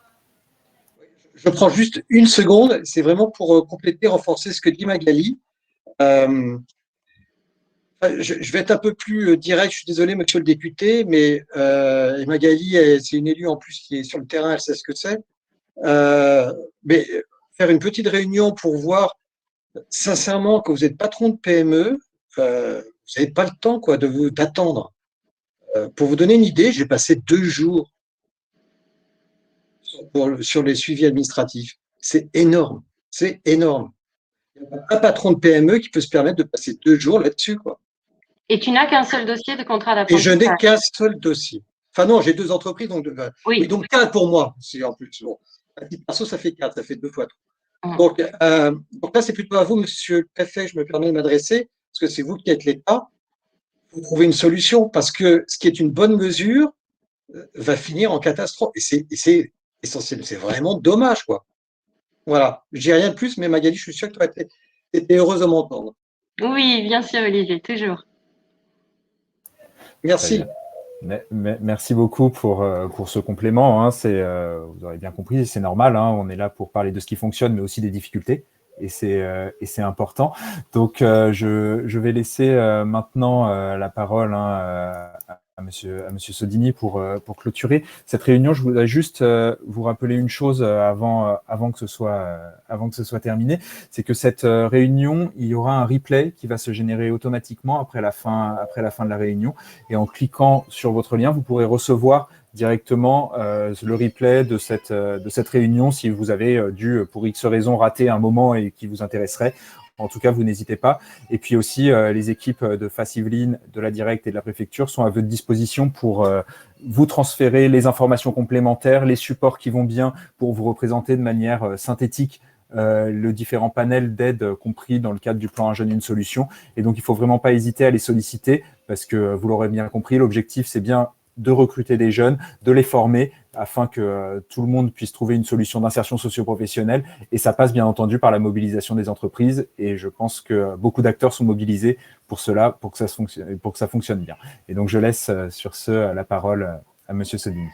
Je prends juste une seconde, c'est vraiment pour compléter, renforcer ce que dit Magali. Je vais être un peu plus direct, je suis désolé, monsieur le député, mais Magali, c'est une élue en plus qui est sur le terrain, elle sait ce que c'est. Mais faire une petite réunion pour voir sincèrement que vous êtes patron de PME, vous n'avez pas le temps d'attendre. Pour vous donner une idée, j'ai passé 2 jours sur les suivis administratifs. C'est énorme. C'est énorme. Il n'y a pas un patron de PME qui peut se permettre de passer 2 jours là-dessus, quoi. Et tu n'as qu'un seul dossier de contrat Et d'apprentissage. je n'ai qu'un seul dossier. Enfin non, j'ai 2 entreprises, donc, oui. Donc 4 pour moi. En plus, bon. À titre perso, ça fait 4, ça fait 2 fois 3. Donc là, c'est plutôt à vous, monsieur le préfet, je me permets de m'adresser, parce que c'est vous qui êtes l'État. Vous trouvez une solution, parce que ce qui est une bonne mesure va finir en catastrophe. Et c'est essentiel, c'est vraiment dommage, quoi. Voilà, je dis rien de plus, mais Magali, je suis sûr que tu as été heureuse de m'entendre. Oui, bien sûr, Olivier, toujours. Merci. Merci beaucoup pour ce complément. Hein. Vous aurez bien compris, c'est normal. Hein. On est là pour parler de ce qui fonctionne, mais aussi des difficultés. Et c'est important. Donc, je vais laisser maintenant la parole à Monsieur Sodini pour clôturer cette réunion. Je voudrais juste vous rappeler une chose avant que ce soit terminé, c'est que cette réunion, il y aura un replay qui va se générer automatiquement après la fin de la réunion. Et en cliquant sur votre lien, vous pourrez recevoir directement le replay de cette réunion si vous avez dû, pour X raison, rater un moment et qui vous intéresserait. En tout cas, vous n'hésitez pas. Et puis aussi, les équipes de Face Yveline, de la Directe et de la Préfecture sont à votre disposition pour vous transférer les informations complémentaires, les supports qui vont bien pour vous représenter de manière synthétique le différent panel d'aide compris dans le cadre du plan Un jeune, une solution. Et donc, il ne faut vraiment pas hésiter à les solliciter parce que vous l'aurez bien compris, l'objectif, c'est bien de recruter des jeunes, de les former afin que tout le monde puisse trouver une solution d'insertion socio-professionnelle. Et ça passe bien entendu par la mobilisation des entreprises. Et je pense que beaucoup d'acteurs sont mobilisés pour cela, pour que ça fonctionne bien. Et donc, je laisse sur ce la parole à Monsieur Sodini.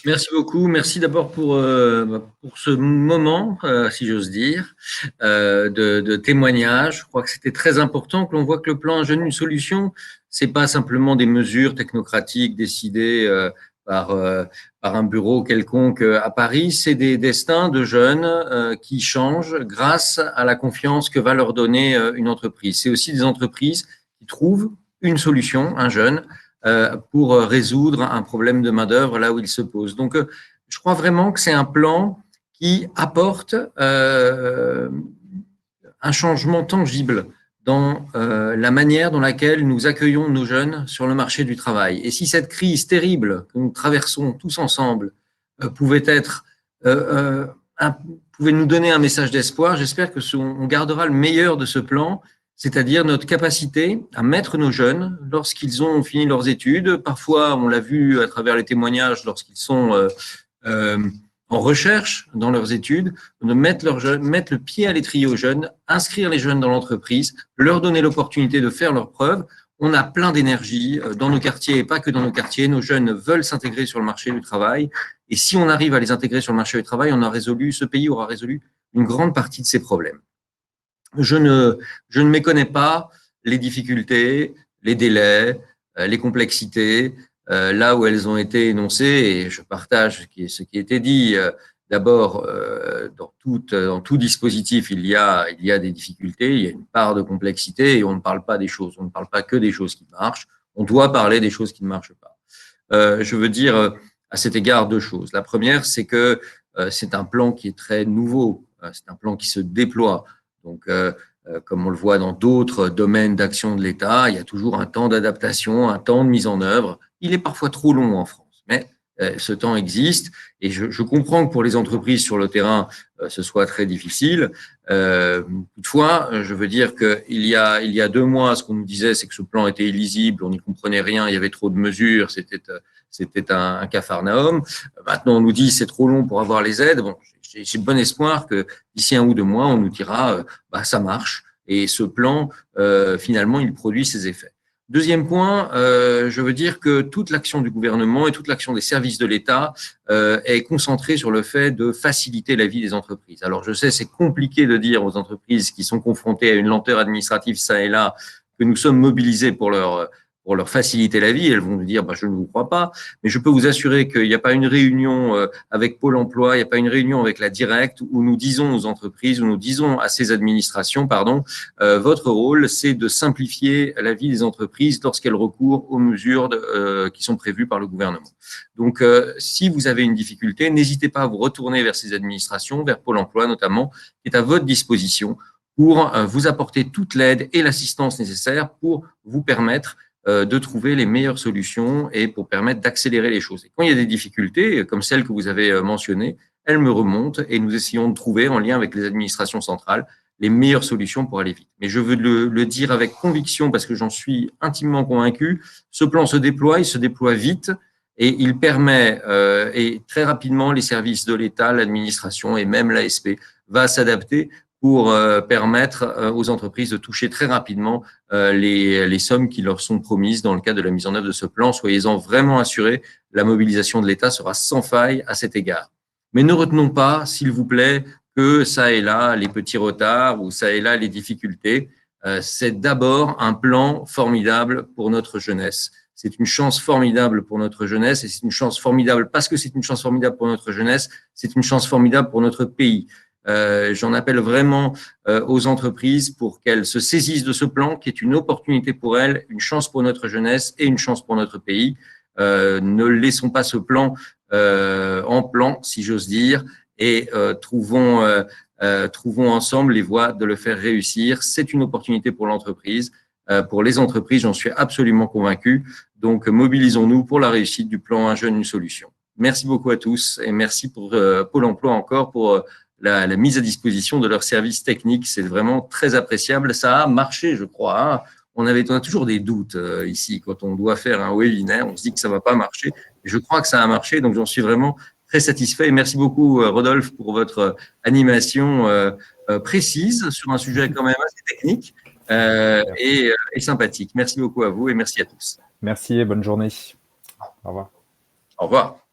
Merci beaucoup. Merci d'abord pour ce moment, si j'ose dire, de témoignage. Je crois que c'était très important que l'on voit que le plan Un jeune, une solution, c'est pas simplement des mesures technocratiques décidées par un bureau quelconque à Paris. C'est des destins de jeunes qui changent grâce à la confiance que va leur donner une entreprise. C'est aussi des entreprises qui trouvent une solution, un jeune, pour résoudre un problème de main-d'œuvre là où il se pose. Donc, je crois vraiment que c'est un plan qui apporte un changement tangible dans la manière dans laquelle nous accueillons nos jeunes sur le marché du travail. Et si cette crise terrible que nous traversons tous ensemble pouvait nous donner un message d'espoir, j'espère que on gardera le meilleur de ce plan, c'est-à-dire notre capacité à mettre nos jeunes lorsqu'ils ont fini leurs études. Parfois, on l'a vu à travers les témoignages, lorsqu'ils sont en recherche dans leurs études, de mettre le pied à l'étrier aux jeunes, inscrire les jeunes dans l'entreprise, leur donner l'opportunité de faire leurs preuves. On a plein d'énergie dans nos quartiers et pas que dans nos quartiers. Nos jeunes veulent s'intégrer sur le marché du travail. Et si on arrive à les intégrer sur le marché du travail, ce pays aura résolu une grande partie de ses problèmes. Je ne méconnais pas les difficultés, les délais, les complexités, là où elles ont été énoncées, et je partage ce qui a été dit. D'abord, dans tout dispositif, il y a des difficultés, il y a une part de complexité, et on ne parle pas que des choses qui marchent. On doit parler des choses qui ne marchent pas. Je veux dire à cet égard deux choses. La première, c'est que c'est un plan qui est très nouveau, c'est un plan qui se déploie. Donc, comme on le voit dans d'autres domaines d'action de l'État, il y a toujours un temps d'adaptation, un temps de mise en œuvre. Il est parfois trop long en France, mais ce temps existe. Et je comprends que pour les entreprises sur le terrain, ce soit très difficile. Toutefois, je veux dire qu'il y a 2 mois, ce qu'on nous disait, c'est que ce plan était illisible, on n'y comprenait rien, il y avait trop de mesures, c'était un capharnaüm. Maintenant, on nous dit c'est trop long pour avoir les aides. Bon, j'ai bon espoir que d'ici 1 ou 2 mois, on nous dira ça marche et ce plan finalement il produit ses effets. Deuxième point, je veux dire que toute l'action du gouvernement et toute l'action des services de l'État est concentrée sur le fait de faciliter la vie des entreprises. Alors je sais, c'est compliqué de dire aux entreprises qui sont confrontées à une lenteur administrative ça et là que nous sommes mobilisés pour leur faciliter la vie. Elles vont nous dire je ne vous crois pas, mais je peux vous assurer qu'il n'y a pas une réunion avec Pôle emploi, il n'y a pas une réunion avec la Directe où nous disons aux entreprises, où nous disons à ces administrations, votre rôle, c'est de simplifier la vie des entreprises lorsqu'elles recourent aux mesures qui sont prévues par le gouvernement. Donc, si vous avez une difficulté, n'hésitez pas à vous retourner vers ces administrations, vers Pôle emploi notamment, qui est à votre disposition pour vous apporter toute l'aide et l'assistance nécessaires pour vous permettre de trouver les meilleures solutions et pour permettre d'accélérer les choses. Et quand il y a des difficultés, comme celles que vous avez mentionnées, elles me remontent et nous essayons de trouver, en lien avec les administrations centrales, les meilleures solutions pour aller vite. Mais je veux le dire avec conviction parce que j'en suis intimement convaincu, ce plan se déploie, il se déploie vite et il permet, et très rapidement, les services de l'État, l'administration et même l'ASP va s'adapter pour permettre aux entreprises de toucher très rapidement les sommes qui leur sont promises dans le cadre de la mise en œuvre de ce plan. Soyez-en vraiment assurés, la mobilisation de l'État sera sans faille à cet égard. Mais ne retenons pas, s'il vous plaît, que ça et là, les petits retards ou ça et là, les difficultés. C'est d'abord un plan formidable pour notre jeunesse. C'est une chance formidable pour notre jeunesse et c'est une chance formidable parce que c'est une chance formidable pour notre jeunesse, c'est une chance formidable pour notre pays. J'en appelle vraiment aux entreprises pour qu'elles se saisissent de ce plan qui est une opportunité pour elles, une chance pour notre jeunesse et une chance pour notre pays. Ne laissons pas ce plan en plan, si j'ose dire, et trouvons ensemble les voies de le faire réussir. C'est une opportunité pour l'entreprise. Pour les entreprises, j'en suis absolument convaincu. Donc, mobilisons-nous pour la réussite du plan Un jeune, une solution. Merci beaucoup à tous et merci pour Pôle emploi encore pour la mise à disposition de leurs services techniques. C'est vraiment très appréciable. Ça a marché, je crois. Hein. On a toujours des doutes ici quand on doit faire un webinaire. On se dit que ça va pas marcher. Et je crois que ça a marché, donc j'en suis vraiment très satisfait. Et merci beaucoup, Rodolphe, pour votre animation précise sur un sujet quand même assez technique et sympathique. Merci beaucoup à vous et merci à tous. Merci et bonne journée. Au revoir. Au revoir.